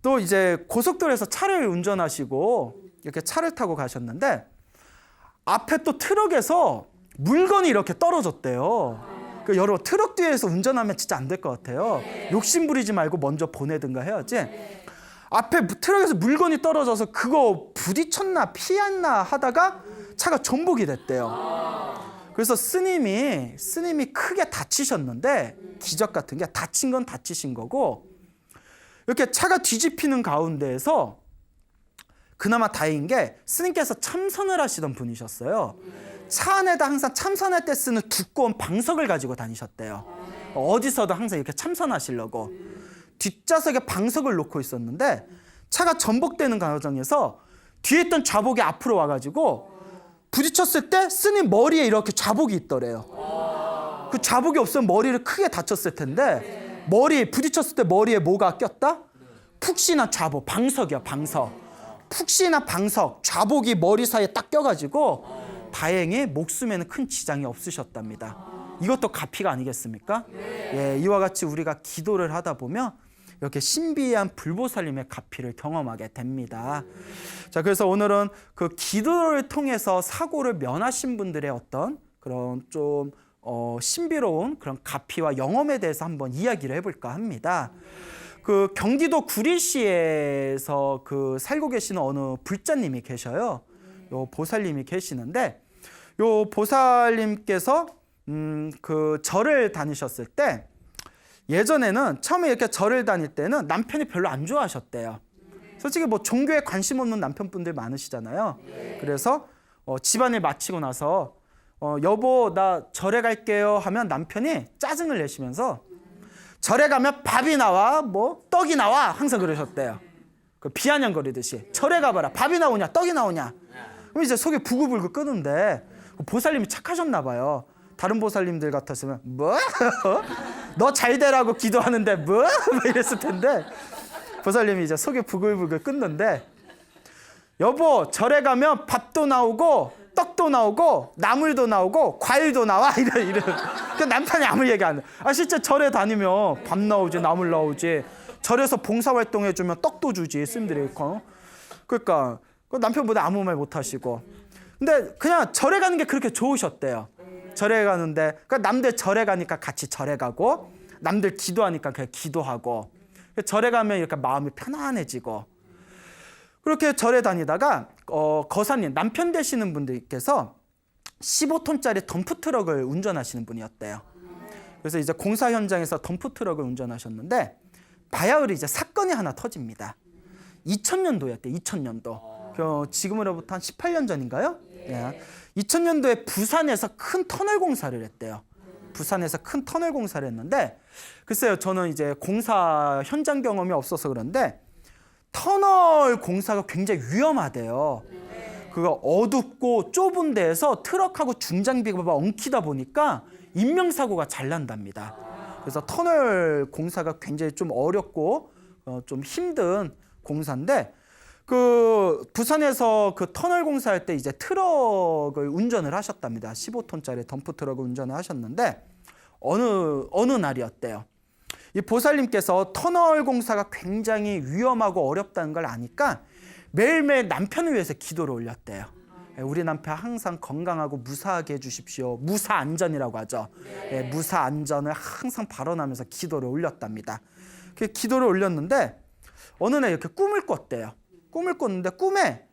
또 이제 고속도로에서 차를 운전하시고 이렇게 차를 타고 가셨는데 앞에 또 트럭에서 물건이 이렇게 떨어졌대요. 그 여러분 트럭 뒤에서 운전하면 진짜 안 될 것 같아요. 욕심 부리지 말고 먼저 보내든가 해야지. 앞에 트럭에서 물건이 떨어져서 그거 부딪혔나 피했나 하다가 차가 전복이 됐대요. 그래서 스님이 크게 다치셨는데 기적 같은 게 다친 건 다치신 거고 이렇게 차가 뒤집히는 가운데에서 그나마 다행인 게 스님께서 참선을 하시던 분이셨어요. 차 안에다 항상 참선할 때 쓰는 두꺼운 방석을 가지고 다니셨대요. 어디서도 항상 이렇게 참선하시려고. 뒷좌석에 방석을 놓고 있었는데 차가 전복되는 과정에서 뒤에 있던 좌복이 앞으로 와가지고 부딪혔을 때 스님 머리에 이렇게 좌복이 있더래요. 그 좌복이 없으면 머리를 크게 다쳤을 텐데 부딪혔을 때 머리에 뭐가 꼈다? 푹신한 좌복, 방석이야 방석. 푹신한 방석, 좌복이 머리 사이에 딱 껴가지고 다행히 목숨에는 큰 지장이 없으셨답니다. 이것도 가피가 아니겠습니까? 예, 이와 같이 우리가 기도를 하다 보면 이렇게 신비한 불보살님의 가피를 경험하게 됩니다. 자, 그래서 오늘은 그 기도를 통해서 사고를 면하신 분들의 어떤 그런 좀 신비로운 그런 가피와 영험에 대해서 한번 이야기를 해볼까 합니다. 그 경기도 구리시에서 그 살고 계시는 어느 불자님이 계셔요. 요 보살님이 계시는데 요 보살님께서 그 절을 다니셨을 때 예전에는 처음에 이렇게 절을 다닐 때는 남편이 별로 안 좋아하셨대요. 솔직히 뭐 종교에 관심 없는 남편분들 많으시잖아요. 그래서 집안일 마치고 나서 여보 나 절에 갈게요 하면 남편이 짜증을 내시면서 절에 가면 밥이 나와 뭐 떡이 나와 항상 그러셨대요. 그 비아냥거리듯이 절에 가봐라 밥이 나오냐 떡이 나오냐. 그럼 이제 속이 부글부글 끓는데 보살님이 착하셨나 봐요. 다른 보살님들 같았으면 뭐? 너 잘 되라고 기도하는데 뭐? 이랬을 텐데 보살님이 이제 속이 부글부글 끓는데 여보 절에 가면 밥도 나오고 떡도 나오고 나물도 나오고 과일도 나와 이래. 그 남편이 아무 얘기 안 해. 실제 절에 다니면 밥 나오지 나물 나오지. 절에서 봉사활동 해주면 떡도 주지 스님들이. 그러니까 그 남편보다 아무 말 못 하시고. 근데 그냥 절에 가는 게 그렇게 좋으셨대요. 절에 가는데 그러니까 남들 절에 가니까 같이 절에 가고 남들 기도하니까 그냥 기도하고 절에 가면 이렇게 마음이 편안해지고 그렇게 절에 다니다가 거사님 남편 되시는 분들께서 15톤짜리 덤프트럭을 운전하시는 분이었대요. 그래서 이제 공사 현장에서 덤프트럭을 운전하셨는데 바야흐로 이제 사건이 하나 터집니다. 2000년도였대요. 2000년도. 지금으로부터 한 18년 전인가요? 예. 2000년도에 부산에서 큰 터널 공사를 했대요. 부산에서 큰 터널 공사를 했는데 글쎄요 저는 이제 공사 현장 경험이 없어서 그런데 터널 공사가 굉장히 위험하대요. 그거 어둡고 좁은 데에서 트럭하고 중장비가 엉키다 보니까 인명사고가 잘 난답니다. 그래서 터널 공사가 굉장히 좀 어렵고 좀 힘든 공사인데 그 부산에서 그 터널 공사할 때 이제 트럭을 운전을 하셨답니다. 15톤짜리 덤프 트럭을 운전을 하셨는데 어느 날이었대요. 이 보살님께서 터널 공사가 굉장히 위험하고 어렵다는 걸 아니까 매일매일 남편을 위해서 기도를 올렸대요. 우리 남편 항상 건강하고 무사하게 해주십시오. 무사안전이라고 하죠. 무사안전을 항상 발언하면서 기도를 올렸답니다. 그 기도를 올렸는데 어느 날 이렇게 꿈을 꿨대요. 꿈을 꿨는데 꿈에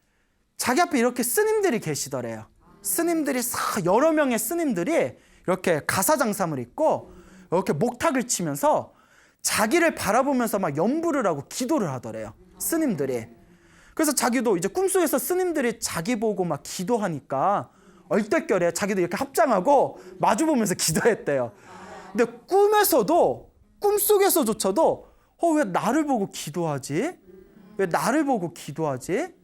자기 앞에 이렇게 스님들이 계시더래요. 스님들이 여러 명의 스님들이 이렇게 가사장삼을 입고 이렇게 목탁을 치면서 자기를 바라보면서 막 연부를 하고 기도를 하더래요. 스님들이. 그래서 자기도 이제 꿈속에서 스님들이 자기 보고 막 기도하니까 얼떨결에 자기도 이렇게 합장하고 마주보면서 기도했대요. 근데 꿈속에서조차도 왜 나를 보고 기도하지? 왜 나를 보고 기도하지?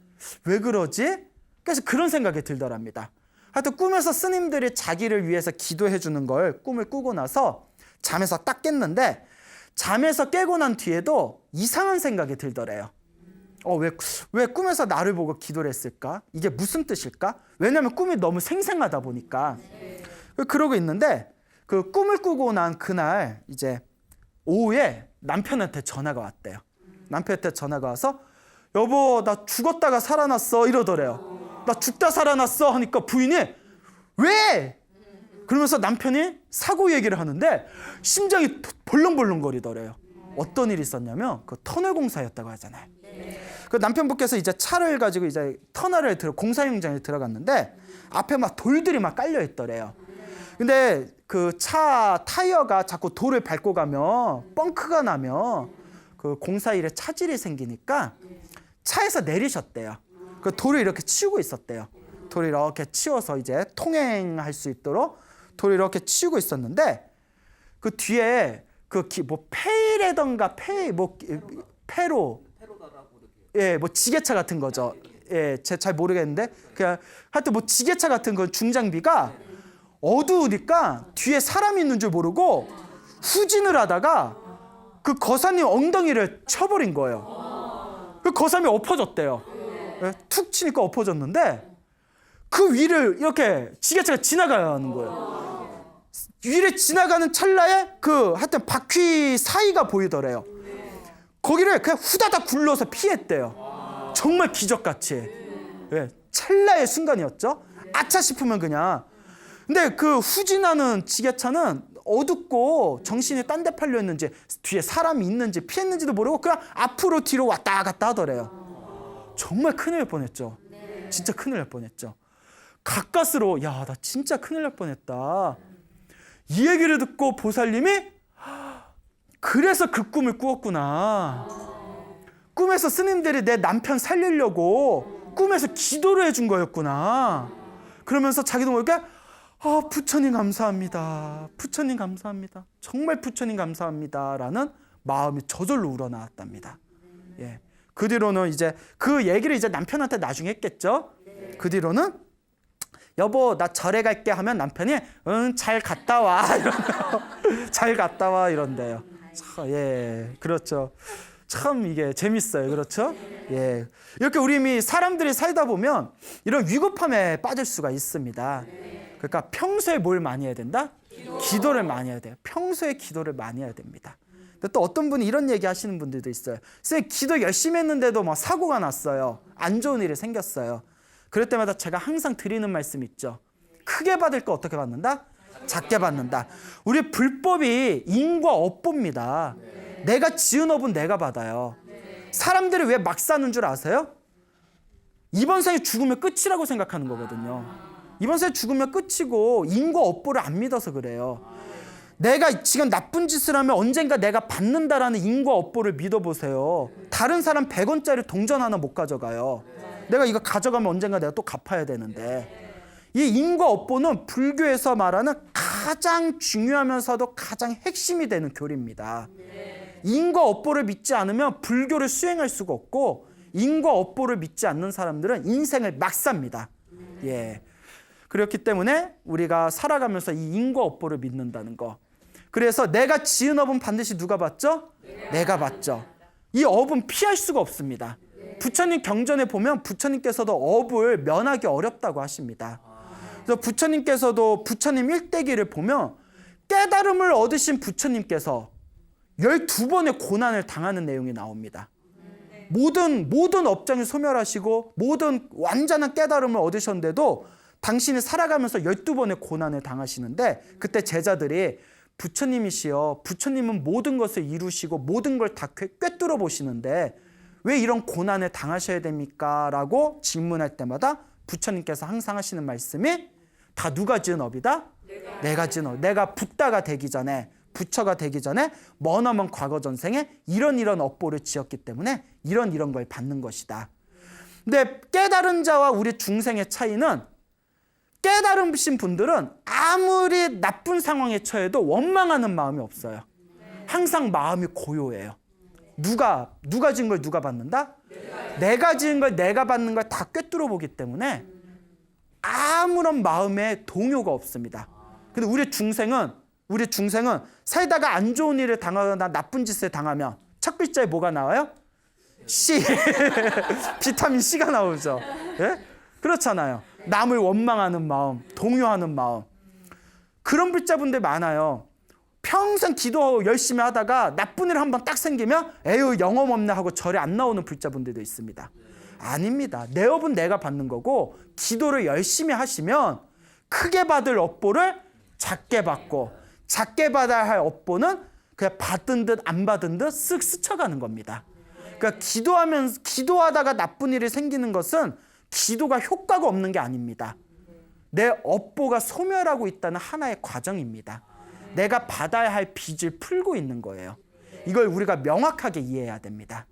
왜 그러지? 그래서 그런 생각이 들더랍니다. 하여튼 꿈에서 스님들이 자기를 위해서 기도해 주는 걸 꿈을 꾸고 나서 잠에서 딱 깼는데 잠에서 깨고 난 뒤에도 이상한 생각이 들더래요. 왜 꿈에서 나를 보고 기도를 했을까? 이게 무슨 뜻일까? 왜냐하면 꿈이 너무 생생하다 보니까. 그러고 있는데 그 꿈을 꾸고 난 그날 이제 오후에 남편한테 전화가 왔대요. 남편한테 전화가 와서 여보 나 죽었다가 살아났어 이러더래요. 나 죽다 살아났어 하니까 부인이 왜? 그러면서 남편이 사고 얘기를 하는데 심장이 벌렁벌렁거리더래요. 어떤 일이 있었냐면 그 터널 공사였다고 하잖아요. 그 남편분께서 이제 차를 가지고 이제 터널을 공사 현장에 들어갔는데 앞에 막 돌들이 막 깔려 있더래요. 근데 그 차 타이어가 자꾸 돌을 밟고 가면 뻥크가 나면 그 공사일에 차질이 생기니까 차에서 내리셨대요. 그 돌을 이렇게 치우고 있었대요. 돌을 이렇게 치워서 이제 통행할 수 있도록 돌을 이렇게 치우고 있었는데 그 뒤에 그 뭐 페이레던가 페로 뭐 지게차 같은 거죠. 제가 잘 모르겠는데 그냥 하여튼 뭐 지게차 같은 그 중장비가 어두우니까 뒤에 사람이 있는 줄 모르고 후진을 하다가 그 거사님 엉덩이를 쳐버린 거예요. 그 거사님이 엎어졌대요. 툭 치니까 엎어졌는데 그 위를 이렇게 지게차가 지나가는 거예요. 위를 지나가는 찰나에 그 하여튼 바퀴 사이가 보이더래요. 거기를 그냥 후다닥 굴러서 피했대요. 정말 기적같이. 찰나의 순간이었죠. 아차 싶으면 그냥. 근데 그 후진하는 지게차는 어둡고 정신이 딴 데 팔려 있는지 뒤에 사람이 있는지 피했는지도 모르고 그냥 앞으로 뒤로 왔다 갔다 하더래요. 정말 큰일 날 뻔했죠. 진짜 큰일 날 뻔했죠. 가까스로 야, 나 진짜 큰일 날 뻔했다. 이 얘기를 듣고 보살님이 그래서 그 꿈을 꾸었구나. 꿈에서 스님들이 내 남편 살리려고 꿈에서 기도를 해준 거였구나. 그러면서 자기도 모르게 부처님 감사합니다. 부처님 감사합니다. 정말 부처님 감사합니다. 라는 마음이 저절로 우러나왔답니다. 예. 그 뒤로는 이제 그 얘기를 이제 남편한테 나중에 했겠죠. 그 뒤로는 여보 나 절에 갈게 하면 남편이 응 잘 갔다 와 이런데요. 잘 갔다 와 이런데요. 예, 그렇죠. 참 이게 재밌어요. 그렇죠? 예. 이렇게 우리 사람들이 살다 보면 이런 위급함에 빠질 수가 있습니다. 그러니까 평소에 뭘 많이 해야 된다? 기도를 많이 해야 돼요. 평소에 기도를 많이 해야 됩니다. 근데 또 어떤 분이 이런 얘기 하시는 분들도 있어요. 선생님 기도 열심히 했는데도 막 사고가 났어요. 안 좋은 일이 생겼어요. 그럴 때마다 제가 항상 드리는 말씀이 있죠. 크게 받을 거 어떻게 받는다? 작게 받는다. 우리 불법이 인과 업보입니다. 내가 지은 업은 내가 받아요. 사람들이 왜 막 사는 줄 아세요? 이번 생에 죽으면 끝이라고 생각하는 거거든요. 이번 생에 죽으면 끝이고 인과 업보를 안 믿어서 그래요. 내가 지금 나쁜 짓을 하면 언젠가 내가 받는다라는 인과 업보를 믿어보세요. 다른 사람 100원짜리 동전 하나 못 가져가요. 내가 이거 가져가면 언젠가 내가 또 갚아야 되는데, 이 인과 업보는 불교에서 말하는 가장 중요하면서도 가장 핵심이 되는 교리입니다. 인과 업보를 믿지 않으면 불교를 수행할 수가 없고, 인과 업보를 믿지 않는 사람들은 인생을 막 삽니다. 예. 그렇기 때문에 우리가 살아가면서 이 인과 업보를 믿는다는 거. 그래서 내가 지은 업은 반드시 누가 받죠? 내가 받죠. 이 업은 피할 수가 없습니다. 부처님 경전에 보면 부처님께서도 업을 면하기 어렵다고 하십니다. 그래서 부처님께서도 부처님 일대기를 보면 깨달음을 얻으신 부처님께서 12번의 고난을 당하는 내용이 나옵니다. 모든 업장이 소멸하시고 모든 완전한 깨달음을 얻으셨는데도 당신이 살아가면서 12번의 고난을 당하시는데, 그때 제자들이 부처님이시여, 부처님은 모든 것을 이루시고 모든 걸 다 꿰뚫어 보시는데 왜 이런 고난을 당하셔야 됩니까? 라고 질문할 때마다 부처님께서 항상 하시는 말씀이 다 누가 지은 업이다? 내가 지은 업. 내가 붓다가 되기 전에, 부처가 되기 전에 머나먼 과거 전생에 이런 업보를 지었기 때문에 이런 걸 받는 것이다. 근데 깨달은 자와 우리 중생의 차이는, 깨달으신 분들은 아무리 나쁜 상황에 처해도 원망하는 마음이 없어요. 항상 마음이 고요해요. 누가 지은 걸 누가 받는다? 내가 지은 걸 내가 받는 걸 다 꿰뚫어 보기 때문에 아무런 마음에 동요가 없습니다. 근데 우리 중생은 살다가 안 좋은 일을 당하거나 나쁜 짓을 당하면 첫 글자에 뭐가 나와요? C. 비타민 C가 나오죠. 예? 그렇잖아요. 남을 원망하는 마음, 동요하는 마음. 그런 불자분들 많아요. 평생 기도 열심히 하다가 나쁜 일 한번 딱 생기면 에휴 영업 없네 하고 절에 안 나오는 불자분들도 있습니다. 아닙니다. 내 업은 내가 받는 거고, 기도를 열심히 하시면 크게 받을 업보를 작게 받고, 작게 받아야 할 업보는 그냥 받은 듯 안 받은 듯 쓱 스쳐가는 겁니다. 그러니까 기도하다가 나쁜 일이 생기는 것은 기도가 효과가 없는 게 아닙니다. 내 업보가 소멸하고 있다는 하나의 과정입니다. 내가 받아야 할 빚을 풀고 있는 거예요. 이걸 우리가 명확하게 이해해야 됩니다.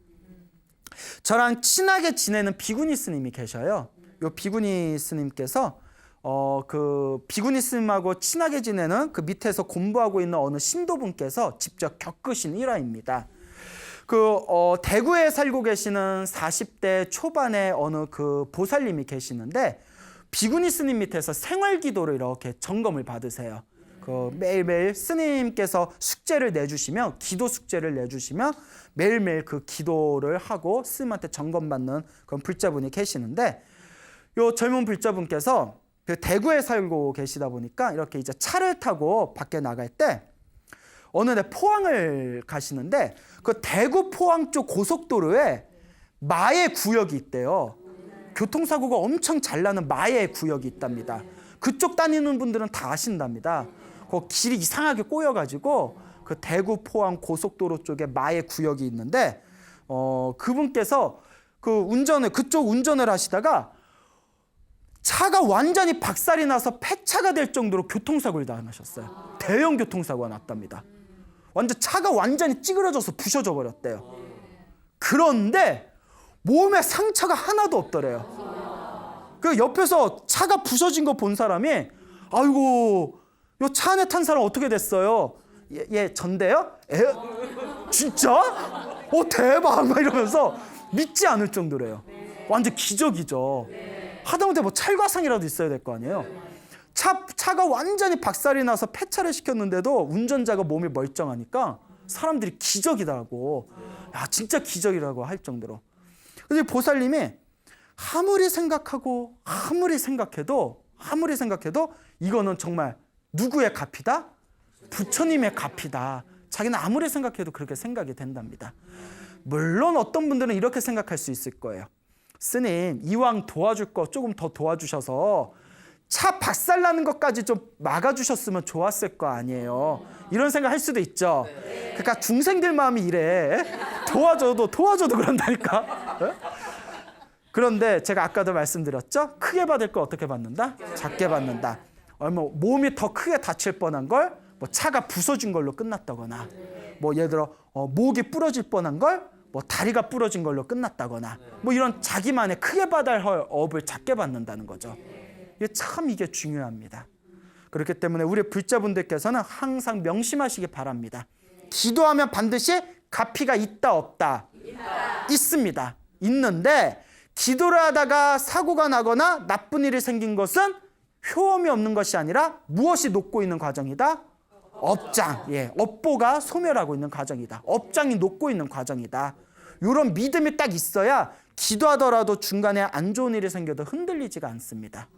저랑 친하게 지내는 비구니 스님이 계셔요. 요 비구니 스님께서 그 비구니 스님하고 친하게 지내는 그 밑에서 공부하고 있는 어느 신도분께서 직접 겪으신 일화입니다. 대구에 살고 계시는 40대 초반의 어느 그 보살님이 계시는데, 비구니 스님 밑에서 생활기도를 이렇게 점검을 받으세요. 매일매일 스님께서 숙제를 내주시면, 기도 숙제를 내주시면 매일매일 그 기도를 하고 스님한테 점검받는 그런 불자분이 계시는데, 요 젊은 불자분께서 대구에 살고 계시다 보니까 이렇게 이제 차를 타고 밖에 나갈 때 어느 날 포항을 가시는데, 그 대구 포항 쪽 고속도로에 마의 구역이 있대요. 교통사고가 엄청 잘 나는 마의 구역이 있답니다. 그쪽 다니는 분들은 다 아신답니다. 그 길이 이상하게 꼬여가지고 그 대구 포항 고속도로 쪽에 마의 구역이 있는데, 그분께서 그쪽 운전을 하시다가 차가 완전히 박살이 나서 폐차가 될 정도로 교통사고를 당하셨어요. 대형 교통사고가 났답니다. 완전 차가 완전히 찌그러져서 부셔져 버렸대요. 그런데 몸에 상처가 하나도 없더래요. 그 옆에서 차가 부서진 거 본 사람이 아이고 요 차 안에 탄 사람 어떻게 됐어요? 예, 전데요? 진짜? 대박! 막 이러면서 믿지 않을 정도래요. 완전 기적이죠. 하다못해 뭐 찰과상이라도 있어야 될 거 아니에요. 차가 완전히 박살이 나서 폐차를 시켰는데도 운전자가 몸이 멀쩡하니까 사람들이 기적이라고, 야 진짜 기적이라고 할 정도로. 근데 보살님이 아무리 생각해도 이거는 정말 누구의 값이다? 부처님의 값이다. 자기는 아무리 생각해도 그렇게 생각이 된답니다. 물론 어떤 분들은 이렇게 생각할 수 있을 거예요. 스님, 이왕 도와줄 거 조금 더 도와주셔서 차 박살나는 것까지 좀 막아주셨으면 좋았을 거 아니에요. 이런 생각 할 수도 있죠. 그러니까 중생들 마음이 이래. 도와줘도 그런다니까. 그런데 제가 아까도 말씀드렸죠. 크게 받을 거 어떻게 받는다? 작게 받는다. 몸이 더 크게 다칠 뻔한 걸 뭐 차가 부서진 걸로 끝났다거나, 뭐 예를 들어 목이 부러질 뻔한 걸 뭐 다리가 부러진 걸로 끝났다거나, 뭐 이런 자기만의 크게 받아야 할 업을 작게 받는다는 거죠. 이게 중요합니다. 그렇기 때문에 우리 불자분들께서는 항상 명심하시기 바랍니다. 기도하면 반드시 갚이가 있다 없다? 있습니다. 있는데 기도를 하다가 사고가 나거나 나쁜 일이 생긴 것은 효험이 없는 것이 아니라 무엇이 녹고 있는 과정이다? 업장. 업보가 소멸하고 있는 과정이다. 업장이 녹고 있는 과정이다. 이런 믿음이 딱 있어야 기도하더라도 중간에 안 좋은 일이 생겨도 흔들리지가 않습니다.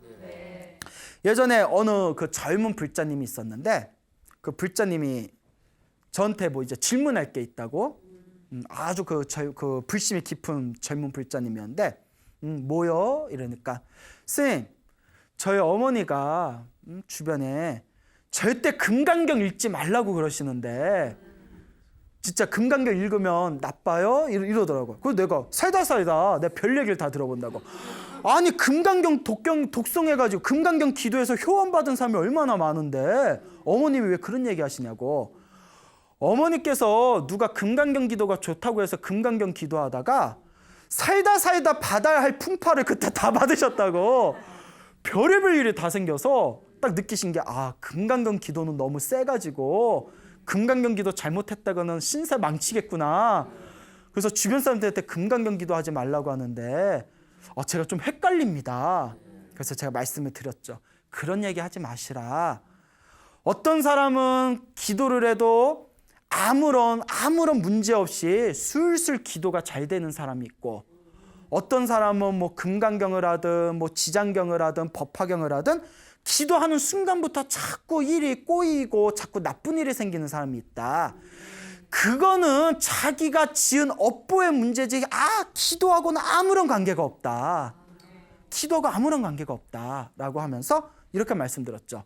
예전에 어느 그 젊은 불자님이 있었는데, 그 불자님이 저한테 뭐 이제 질문할 게 있다고, 아주 그 불심이 깊은 젊은 불자님이었는데, 뭐요? 이러니까, 스님, 저희 어머니가 주변에 절대 금강경 읽지 말라고 그러시는데 진짜 금강경 읽으면 나빠요? 이러더라고요. 그래서 내가 살다 내 별 얘기를 다 들어본다고. 아니 금강경 독송해가지고 금강경 기도해서 효원 받은 사람이 얼마나 많은데 어머님이 왜 그런 얘기 하시냐고. 어머니께서 누가 금강경 기도가 좋다고 해서 금강경 기도하다가 살다 받아야 할 풍파를 그때 다 받으셨다고. 별의별 일이 다 생겨서 딱 느끼신 게, 금강경 기도는 너무 세가지고 금강경 기도 잘못했다가는 신세 망치겠구나. 그래서 주변 사람들한테 금강경 기도하지 말라고 하는데 제가 좀 헷갈립니다. 그래서 제가 말씀을 드렸죠. 그런 얘기 하지 마시라. 어떤 사람은 기도를 해도 아무런 문제 없이 술술 기도가 잘 되는 사람이 있고, 어떤 사람은 뭐 금강경을 하든 뭐 지장경을 하든 법화경을 하든 기도하는 순간부터 자꾸 일이 꼬이고 자꾸 나쁜 일이 생기는 사람이 있다. 그거는 자기가 지은 업보의 문제지 기도하고는 아무런 관계가 없다. 기도하고 아무런 관계가 없다라고 하면서 이렇게 말씀드렸죠.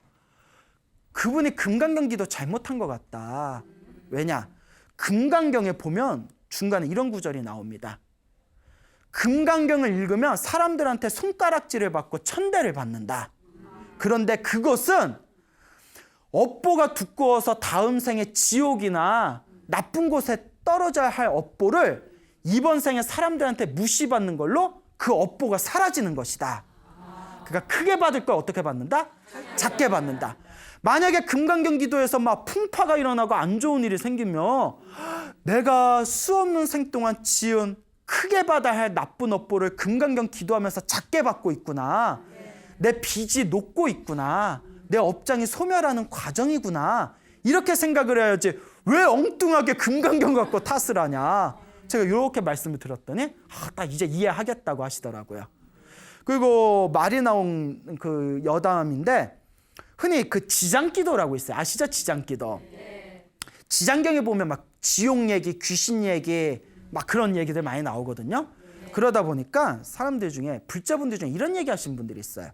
그분이 금강경 기도 잘못한 것 같다. 왜냐? 금강경에 보면 중간에 이런 구절이 나옵니다. 금강경을 읽으면 사람들한테 손가락질을 받고 천대를 받는다. 그런데 그것은 업보가 두꺼워서 다음 생에 지옥이나 나쁜 곳에 떨어져야 할 업보를 이번 생에 사람들한테 무시받는 걸로 그 업보가 사라지는 것이다. 그러니까 크게 받을 걸 어떻게 받는다? 작게 받는다. 만약에 금강경 기도에서 막 풍파가 일어나고 안 좋은 일이 생기면 내가 수없는 생 동안 지은 크게 받아야 할 나쁜 업보를 금강경 기도하면서 작게 받고 있구나. 내 빚이 녹고 있구나. 내 업장이 소멸하는 과정이구나. 이렇게 생각을 해야지 왜 엉뚱하게 금강경 갖고 탓을 하냐. 제가 이렇게 말씀을 드렸더니 딱 이제 이해하겠다고 하시더라고요. 그리고 말이 나온 그 여담인데, 흔히 그 지장기도라고 있어요. 아시죠? 지장기도. 지장경에 보면 막 지옥 얘기, 귀신 얘기 막 그런 얘기들 많이 나오거든요. 그러다 보니까 사람들 중에, 불자분들 중에 이런 얘기 하시는 분들이 있어요.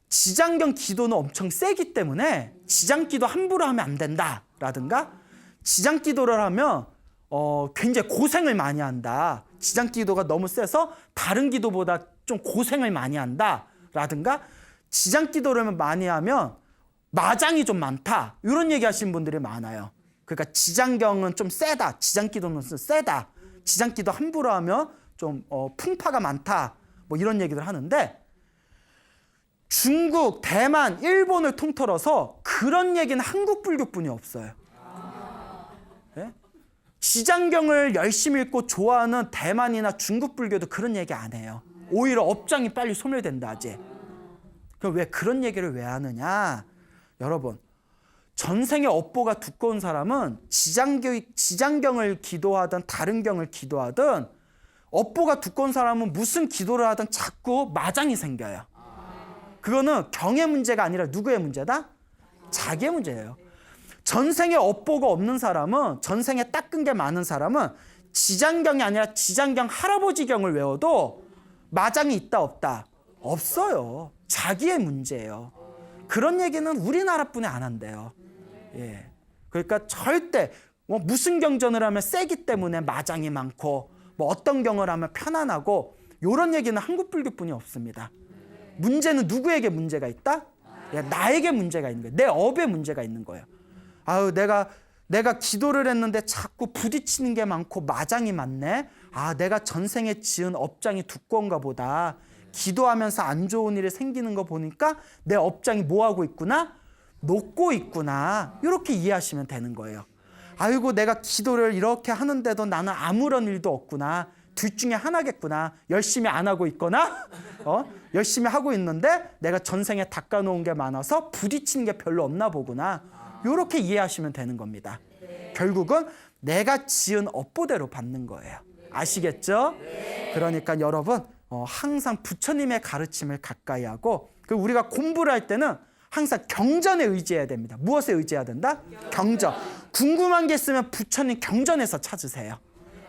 지장경 기도는 엄청 세기 때문에 지장기도 함부로 하면 안 된다라든가, 지장기도를 하면 굉장히 고생을 많이 한다. 지장기도가 너무 세서 다른 기도보다 좀 고생을 많이 한다 라든가 지장 기도를 많이 하면 마장이 좀 많다, 이런 얘기 하시는 분들이 많아요. 그러니까 지장경은 좀 세다, 지장 기도는 세다, 지장 기도 함부로 하면 좀 풍파가 많다, 뭐 이런 얘기들 하는데, 중국, 대만, 일본을 통틀어서 그런 얘기는 한국 불교뿐이 없어요. 네? 지장경을 열심히 읽고 좋아하는 대만이나 중국 불교도 그런 얘기 안 해요. 오히려 업장이 빨리 소멸된다 하지. 그럼 왜 그런 얘기를 왜 하느냐? 여러분, 전생에 업보가 두꺼운 사람은 지장경을 기도하든 다른 경을 기도하든, 업보가 두꺼운 사람은 무슨 기도를 하든 자꾸 마장이 생겨요. 그거는 경의 문제가 아니라 누구의 문제다? 자기의 문제예요. 전생에 업보가 없는 사람은, 전생에 닦은 게 많은 사람은 지장경이 아니라 지장경 할아버지경을 외워도 마장이 있다 없다? 없어요. 자기의 문제예요. 그런 얘기는 우리나라뿐이 안 한대요. 예. 그러니까 절대 무슨 경전을 하면 세기 때문에 마장이 많고, 뭐 어떤 경을 하면 편안하고, 이런 얘기는 한국 불교뿐이 없습니다. 문제는 누구에게 문제가 있다? 나에게 문제가 있는 거예요. 내 업에 문제가 있는 거예요. 아유, 내가 기도를 했는데 자꾸 부딪히는 게 많고 마장이 많네. 아, 내가 전생에 지은 업장이 두꺼운가 보다. 기도하면서 안 좋은 일이 생기는 거 보니까 내 업장이 뭐하고 있구나? 녹고 있구나. 이렇게 이해하시면 되는 거예요. 아이고, 내가 기도를 이렇게 하는데도 나는 아무런 일도 없구나. 둘 중에 하나겠구나. 열심히 안 하고 있거나 열심히 하고 있는데 내가 전생에 닦아놓은 게 많아서 부딪히는 게 별로 없나 보구나. 이렇게 이해하시면 되는 겁니다. 결국은 내가 지은 업보대로 받는 거예요. 아시겠죠? 그러니까 여러분, 항상 부처님의 가르침을 가까이 하고, 우리가 공부를 할 때는 항상 경전에 의지해야 됩니다. 무엇에 의지해야 된다? 경전. 궁금한 게 있으면 부처님 경전에서 찾으세요.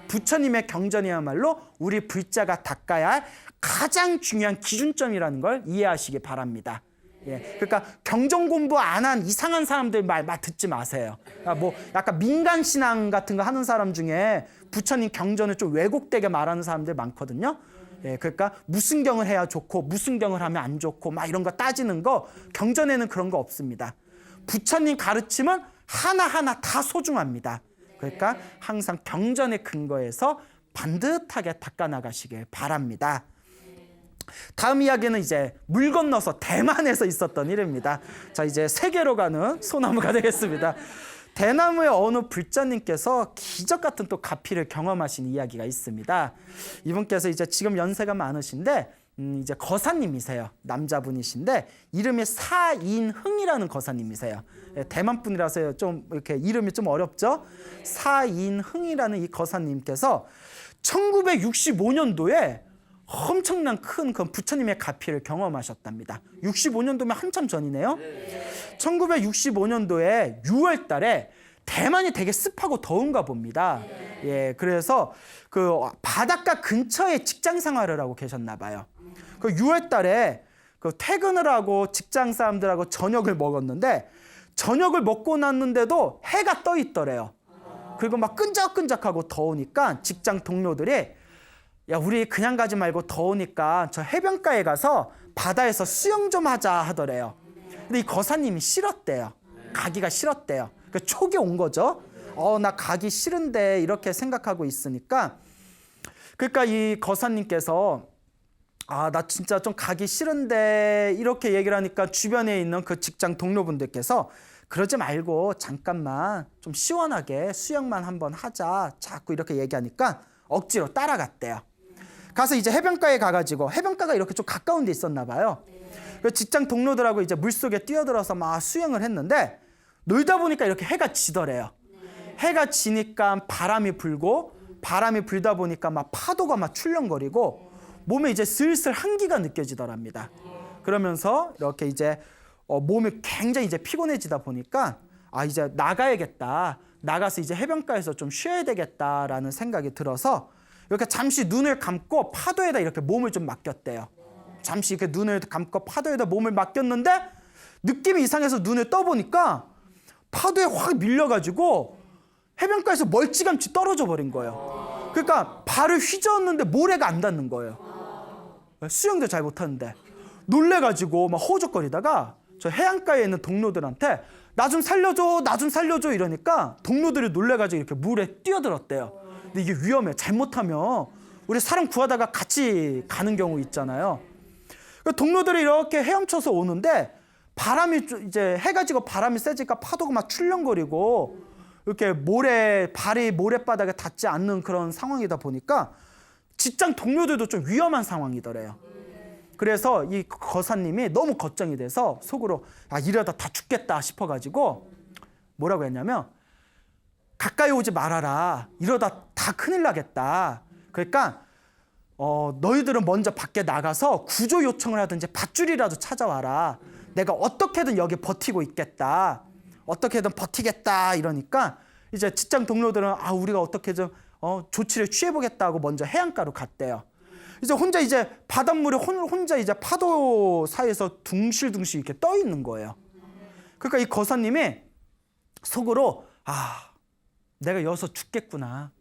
부처님의 경전이야말로 우리 불자가 닦아야 할 가장 중요한 기준점이라는 걸 이해하시기 바랍니다. 예, 그러니까 경전 공부 안 한 이상한 사람들 말 듣지 마세요. 뭐 약간 민간 신앙 같은 거 하는 사람 중에 부처님 경전을 좀 왜곡되게 말하는 사람들 많거든요. 예, 그러니까 무슨 경을 해야 좋고 무슨 경을 하면 안 좋고 막 이런 거 따지는 거, 경전에는 그런 거 없습니다. 부처님 가르침은 하나하나 다 소중합니다. 그러니까 항상 경전의 근거에서 반듯하게 닦아나가시길 바랍니다. 다음 이야기는 이제 물 건너서 대만에서 있었던 일입니다. 자, 이제 세계로 가는 소나무가 되겠습니다. 대나무의 어느 불자님께서 기적 같은 또 가피를 경험하신 이야기가 있습니다. 이분께서 이제 지금 연세가 많으신데 이제 거사님이세요. 남자분이신데 이름이 사인흥이라는 거사님이세요. 대만 분이라서 좀 이렇게 이름이 좀 어렵죠. 사인흥이라는 이 거사님께서 1965년도에 엄청난 큰 그 부처님의 가피를 경험하셨답니다. 65년도면 한참 전이네요. 1965년도에 6월 달에 대만이 되게 습하고 더운가 봅니다. 예, 그래서 그 바닷가 근처에 직장 생활을 하고 계셨나 봐요. 그 6월 달에 그 퇴근을 하고 직장 사람들하고 저녁을 먹었는데, 저녁을 먹고 났는데도 해가 떠 있더래요. 그리고 막 끈적끈적하고 더우니까 직장 동료들이, 야, 우리 그냥 가지 말고 더우니까 저 해변가에 가서 바다에서 수영 좀 하자 하더래요. 근데 이 거사님이 싫었대요. 가기가 싫었대요. 그러니까 촉이 온 거죠. 나 가기 싫은데 이렇게 생각하고 있으니까. 그러니까 이 거사님께서 나 진짜 좀 가기 싫은데 이렇게 얘기를 하니까 주변에 있는 그 직장 동료분들께서 그러지 말고 잠깐만 좀 시원하게 수영만 한번 하자 자꾸 이렇게 얘기하니까 억지로 따라갔대요. 가서 이제 해변가에 가가지고, 해변가가 이렇게 좀 가까운 데 있었나 봐요. 그 직장 동료들하고 이제 물속에 뛰어들어서 막 수영을 했는데, 놀다 보니까 이렇게 해가 지더래요. 해가 지니까 바람이 불고, 바람이 불다 보니까 막 파도가 막 출렁거리고 몸에 이제 슬슬 한기가 느껴지더랍니다. 그러면서 이렇게 이제 몸이 굉장히 이제 피곤해지다 보니까 이제 나가야겠다. 나가서 이제 해변가에서 좀 쉬어야 되겠다라는 생각이 들어서 이렇게 잠시 눈을 감고 파도에다 이렇게 몸을 좀 맡겼대요. 잠시 이렇게 눈을 감고 파도에다 몸을 맡겼는데 느낌이 이상해서 눈을 떠보니까 파도에 확 밀려가지고 해변가에서 멀찌감치 떨어져 버린 거예요. 그러니까 발을 휘저었는데 모래가 안 닿는 거예요. 수영도 잘 못하는데 놀래가지고 막 허우적거리다가 저 해안가에 있는 동료들한테 나 좀 살려줘, 나 좀 살려줘 이러니까 동료들이 놀래가지고 이렇게 물에 뛰어들었대요. 근데 이게 위험해. 잘못하면 우리 사람 구하다가 같이 가는 경우 있잖아요. 동료들이 이렇게 헤엄쳐서 오는데 바람이 이제 해가 지고 바람이 세지니까 파도가 막 출렁거리고 이렇게 발이 모래바닥에 닿지 않는 그런 상황이다 보니까 직장 동료들도 좀 위험한 상황이더래요. 그래서 이 거사님이 너무 걱정이 돼서 속으로 이러다 다 죽겠다 싶어가지고 뭐라고 했냐면 가까이 오지 말아라. 이러다 다 큰일 나겠다. 그러니까 너희들은 먼저 밖에 나가서 구조 요청을 하든지 밧줄이라도 찾아와라. 내가 어떻게든 여기 버티고 있겠다. 어떻게든 버티겠다 이러니까 이제 직장 동료들은 우리가 어떻게든 조치를 취해보겠다고 먼저 해안가로 갔대요. 이제 혼자 이제 바닷물에 혼자 이제 파도 사이에서 둥실둥실 이렇게 떠 있는 거예요. 그러니까 이 거사님이 속으로 내가 여기서 죽겠구나.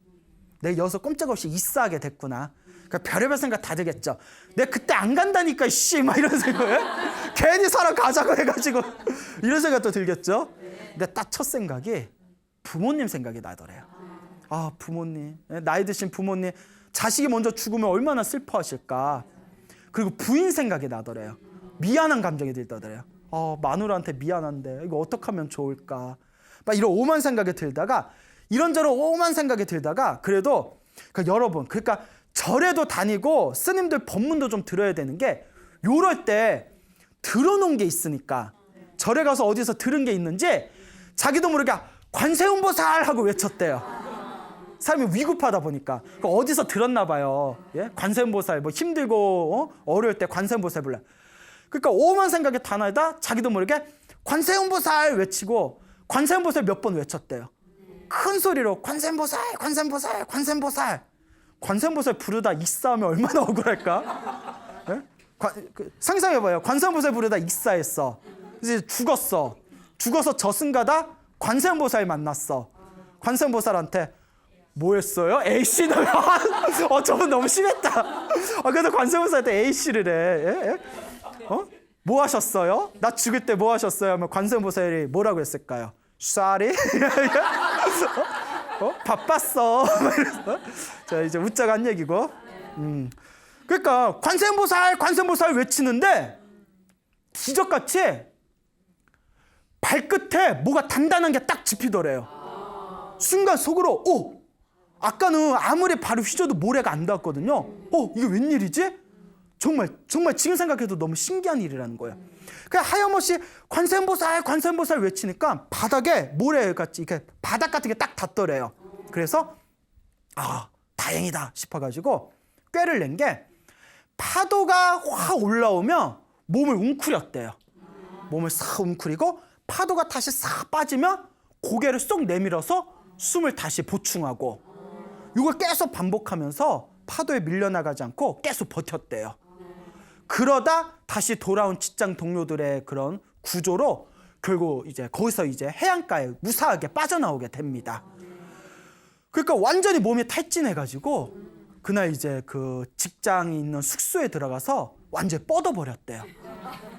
내가 여기서 꼼짝없이 있어하게 됐구나. 그러니까 별의별 생각 다 들겠죠. 내가 그때 안 간다니까 막 이런 생각에 괜히 살아가자고 해가지고 이런 생각도 들겠죠. 근데 딱 첫 생각이 부모님 생각이 나더래요. 부모님, 나이 드신 부모님, 자식이 먼저 죽으면 얼마나 슬퍼하실까. 그리고 부인 생각이 나더래요. 미안한 감정이 들더래요. 마누라한테 미안한데 이거 어떻게 하면 좋을까. 막 이런 오만 생각이 들다가 이런저런 오만 생각이 들다가 그래도 여러분, 그러니까 절에도 다니고 스님들 법문도 좀 들어야 되는 게 요럴 때 들어놓은 게 있으니까 절에 가서 어디서 들은 게 있는지 자기도 모르게 관세음보살 하고 외쳤대요. 사람이 위급하다 보니까 어디서 들었나 봐요. 예? 관세음보살 뭐 힘들고 어려울 때 관세음보살 불러. 그러니까 오만 생각이 다 나다 자기도 모르게 관세음보살 외치고 관세음보살 몇 번 외쳤대요. 큰 소리로 관세음보살, 관세음보살, 관세음보살. 관세음보살 부르다 익사하면 얼마나 억울할까? 예? 상상해봐요. 관세음보살 부르다 익사했어. 이제 죽어서 저승가다 관세음보살 만났어. 관세음보살한테 뭐 했어요? A씨는 저분 너무 심했다. 그래서 관세음보살한테 A씨를 해. 예? 뭐 하셨어요? 나 죽을 때 뭐 하셨어요? 하면 관세음보살이 뭐라고 했을까요? Sorry. 바빴어. 자, 이제 웃자가 한 얘기고. 그러니까 관세음보살 외치는데 기적같이 발끝에 뭐가 단단한 게 딱 짚히더래요. 순간 속으로 아까는 아무리 발을 휘저어도 모래가 안 닿았거든요. 이게 웬일이지? 정말 지금 생각해도 너무 신기한 일이라는 거예요. 그냥 하염없이 관세음보살 외치니까 바닥에 모래같이 이렇게 바닥 같은 게 딱 닿더래요. 그래서 다행이다 싶어가지고 꾀를 낸 게 파도가 확 올라오면 몸을 웅크렸대요. 몸을 싹 웅크리고 파도가 다시 싹 빠지면 고개를 쏙 내밀어서 숨을 다시 보충하고 이걸 계속 반복하면서 파도에 밀려나가지 않고 계속 버텼대요. 그러다 다시 돌아온 직장 동료들의 그런 구조로 결국 이제 거기서 이제 해안가에 무사하게 빠져나오게 됩니다. 그러니까 완전히 몸이 탈진해가지고 그날 이제 그 직장이 있는 숙소에 들어가서 완전히 뻗어버렸대요.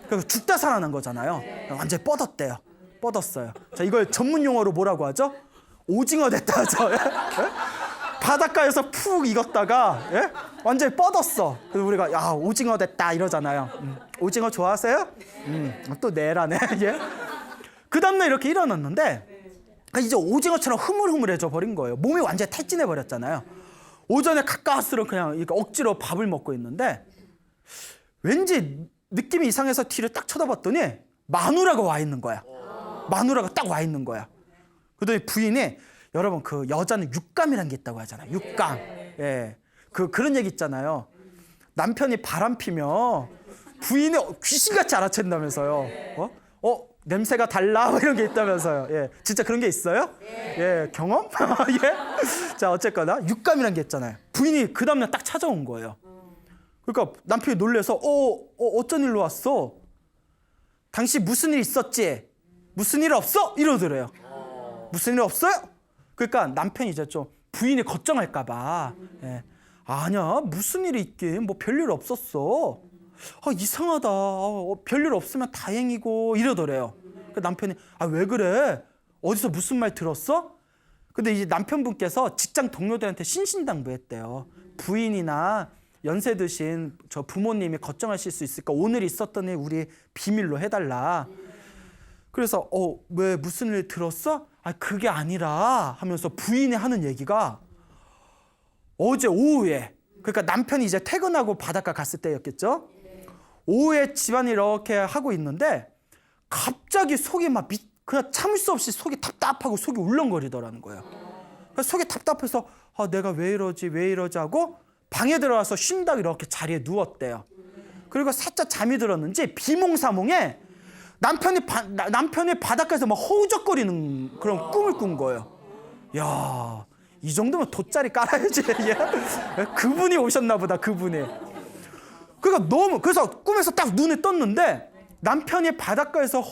그래서 죽다 살아난 거잖아요. 완전히 뻗었어요. 자, 이걸 전문 용어로 뭐라고 하죠? 오징어 됐다 하죠. 바닷가에서 푹 익었다가 완전히 뻗었어. 그래서 우리가 오징어 됐다 이러잖아요. 오징어 좋아하세요? 또 내라네. 예? 그 다음날 이렇게 일어났는데 이제 오징어처럼 흐물흐물해져 버린 거예요. 몸이 완전히 탈진해 버렸잖아요. 오전에 가까웠으면 그냥 이렇게 억지로 밥을 먹고 있는데 왠지 느낌이 이상해서 뒤를 딱 쳐다봤더니 마누라가 와 있는 거야. 마누라가 딱 와 있는 거야. 그러더니 부인이 여러분 그 여자는 육감이라는 게 있다고 하잖아요. 육감. 예. 그런 얘기 있잖아요. 남편이 바람 피면 부인이 귀신같이 알아챈다면서요. 냄새가 달라 뭐 이런 게 있다면서요. 예. 진짜 그런 게 있어요? 예. 경험? 예. 자, 어쨌거나 육감이라는 게 있잖아요. 부인이 그 다음날 딱 찾아온 거예요. 그러니까 남편이 놀래서 어쩐 일로 왔어? 당신 무슨 일 있었지? 무슨 일 없어? 이러더래요. 무슨 일 없어요? 그러니까 남편이 이제 좀 부인이 걱정할까 봐 아니야 무슨 일이 있긴 뭐 별일 없었어. 이상하다. 별일 없으면 다행이고 이러더래요. 그 남편이 왜 그래? 어디서 무슨 말 들었어? 근데 이제 남편분께서 직장 동료들한테 신신당부했대요. 부인이나 연세 드신 저 부모님이 걱정하실 수 있으니까 오늘 있었던 일 우리 비밀로 해달라. 그래서 왜 무슨 일 들었어? 그게 아니라 하면서 부인이 하는 얘기가 어제 오후에, 그러니까 남편이 이제 퇴근하고 바닷가 갔을 때였겠죠. 오후에 집안일 이렇게 하고 있는데 갑자기 속이 막 그냥 참을 수 없이 속이 답답하고 속이 울렁거리더라는 거예요. 그러니까 속이 답답해서 내가 왜 이러지 하고 방에 들어와서 쉰다고 이렇게 자리에 누웠대요. 그리고 살짝 잠이 들었는지 비몽사몽에 남편이 바닷가에서 막 허우적거리는 그런 꿈을 꾼 거예요. 야, 이 정도면 돗자리 깔아야지. 그분이 오셨나 보다, 그분이. 그러니까 그래서 꿈에서 딱 눈을 떴는데 남편이 바닷가에서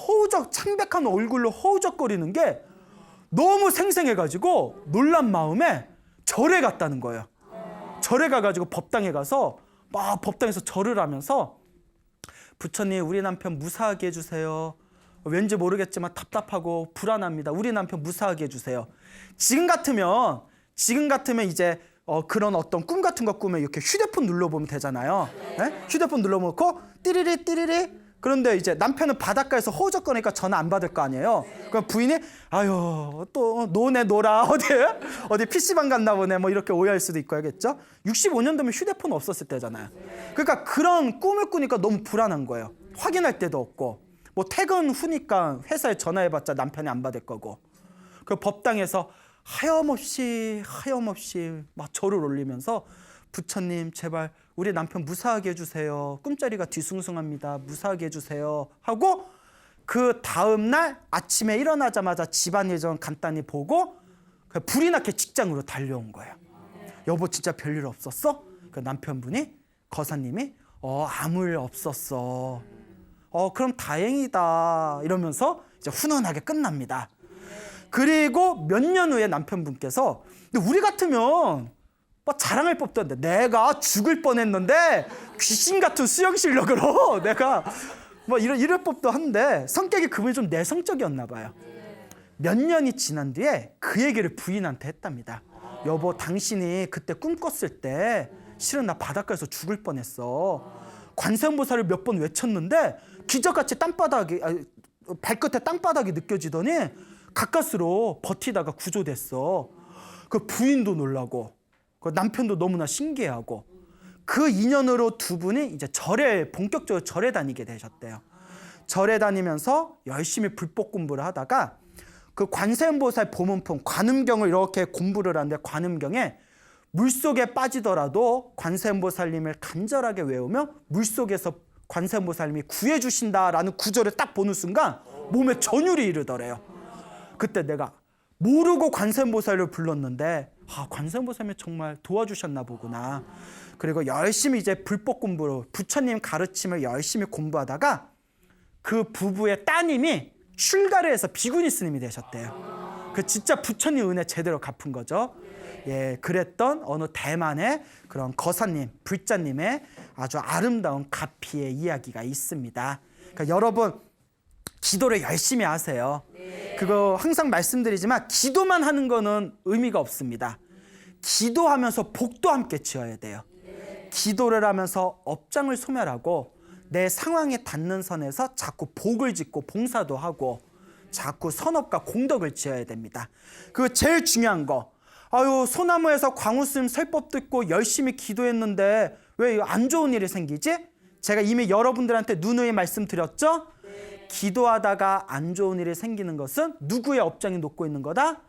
창백한 얼굴로 허우적거리는 게 너무 생생해가지고 놀란 마음에 절에 갔다는 거예요. 절에 가가지고 법당에 가서 막 법당에서 절을 하면서 부처님, 우리 남편 무사하게 해주세요. 왠지 모르겠지만 답답하고 불안합니다. 우리 남편 무사하게 해주세요. 지금 같으면 이제 그런 어떤 꿈 같은 거 꾸면 이렇게 휴대폰 눌러보면 되잖아요. 네? 휴대폰 눌러놓고 띠리리 그런데 이제 남편은 바닷가에서 허우적거리니까 전화 안 받을 거 아니에요. 그럼 부인이 또 노네 놀아 어디 PC방 갔나 보네 뭐 이렇게 오해할 수도 있고 하겠죠. 65년도면 휴대폰 없었을 때잖아요. 그러니까 그런 꿈을 꾸니까 너무 불안한 거예요. 확인할 데도 없고 뭐 퇴근 후니까 회사에 전화해봤자 남편이 안 받을 거고. 그 법당에서 하염없이 막 절을 올리면서 부처님 제발 우리 남편 무사하게 해주세요. 꿈자리가 뒤숭숭합니다. 무사하게 해주세요. 하고 그 다음날 아침에 일어나자마자 집안일 좀 간단히 보고 불이 나게 직장으로 달려온 거예요. 여보 진짜 별일 없었어? 그 남편분이 거사님이 아무 일 없었어. 그럼 다행이다 이러면서 이제 훈훈하게 끝납니다. 그리고 몇 년 후에 남편분께서 근데 우리 같으면 막 자랑할 법도 한데 내가 죽을 뻔했는데 귀신 같은 수영 실력으로 내가 뭐 이럴 법도 한데 성격이 그분이 좀 내성적이었나 봐요. 몇 년이 지난 뒤에 그 얘기를 부인한테 했답니다. 여보 당신이 그때 꿈 꿨을 때 실은 나 바닷가에서 죽을 뻔했어. 관세음보살을 몇 번 외쳤는데 기적같이 발끝에 땅바닥이 느껴지더니 가까스로 버티다가 구조됐어. 그 부인도 놀라고 그 남편도 너무나 신기해하고 그 인연으로 두 분이 이제 본격적으로 절에 다니게 되셨대요. 절에 다니면서 열심히 불법 공부를 하다가 그 관세음보살 보문품 관음경을 이렇게 공부를 하는데 관음경에 물속에 빠지더라도 관세음보살님을 간절하게 외우며 물속에서 관세음보살님이 구해주신다라는 구절을 딱 보는 순간 몸에 전율이 이르더래요. 그때 내가 모르고 관세음보살을 불렀는데 관세음보살님이 정말 도와주셨나 보구나. 그리고 열심히 이제 불법 공부로 부처님 가르침을 열심히 공부하다가 그 부부의 따님이 출가를 해서 비구니 스님이 되셨대요. 그 진짜 부처님 은혜 제대로 갚은 거죠. 예, 그랬던 어느 대만의 그런 거사님, 불자님의 아주 아름다운 가피의 이야기가 있습니다. 그러니까 여러분 기도를 열심히 하세요. 그거 항상 말씀드리지만 기도만 하는 거는 의미가 없습니다. 기도하면서 복도 함께 지어야 돼요. 기도를 하면서 업장을 소멸하고 내 상황에 닿는 선에서 자꾸 복을 짓고 봉사도 하고 자꾸 선업과 공덕을 지어야 됩니다. 그 제일 중요한 거. 소나무에서 광우스님 설법 듣고 열심히 기도했는데 왜 안 좋은 일이 생기지? 제가 이미 여러분들한테 누누이 말씀드렸죠? 기도하다가 안 좋은 일이 생기는 것은 누구의 업장이 녹고 있는 거다?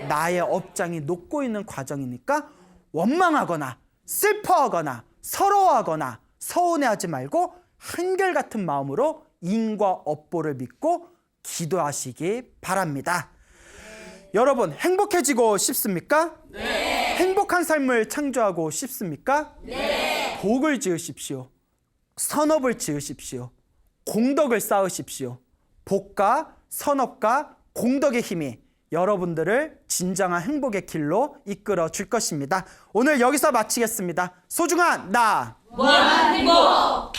나의 업장이 녹고 있는 과정이니까 원망하거나 슬퍼하거나 서러워하거나 서운해하지 말고 한결같은 마음으로 인과 업보를 믿고 기도하시기 바랍니다. 여러분 행복해지고 싶습니까? 네. 행복한 삶을 창조하고 싶습니까? 네. 복을 지으십시오. 선업을 지으십시오. 공덕을 쌓으십시오. 복과 선업과 공덕의 힘이 여러분들을 진정한 행복의 길로 이끌어 줄 것입니다. 오늘 여기서 마치겠습니다. 소중한 나! 무한한 행복!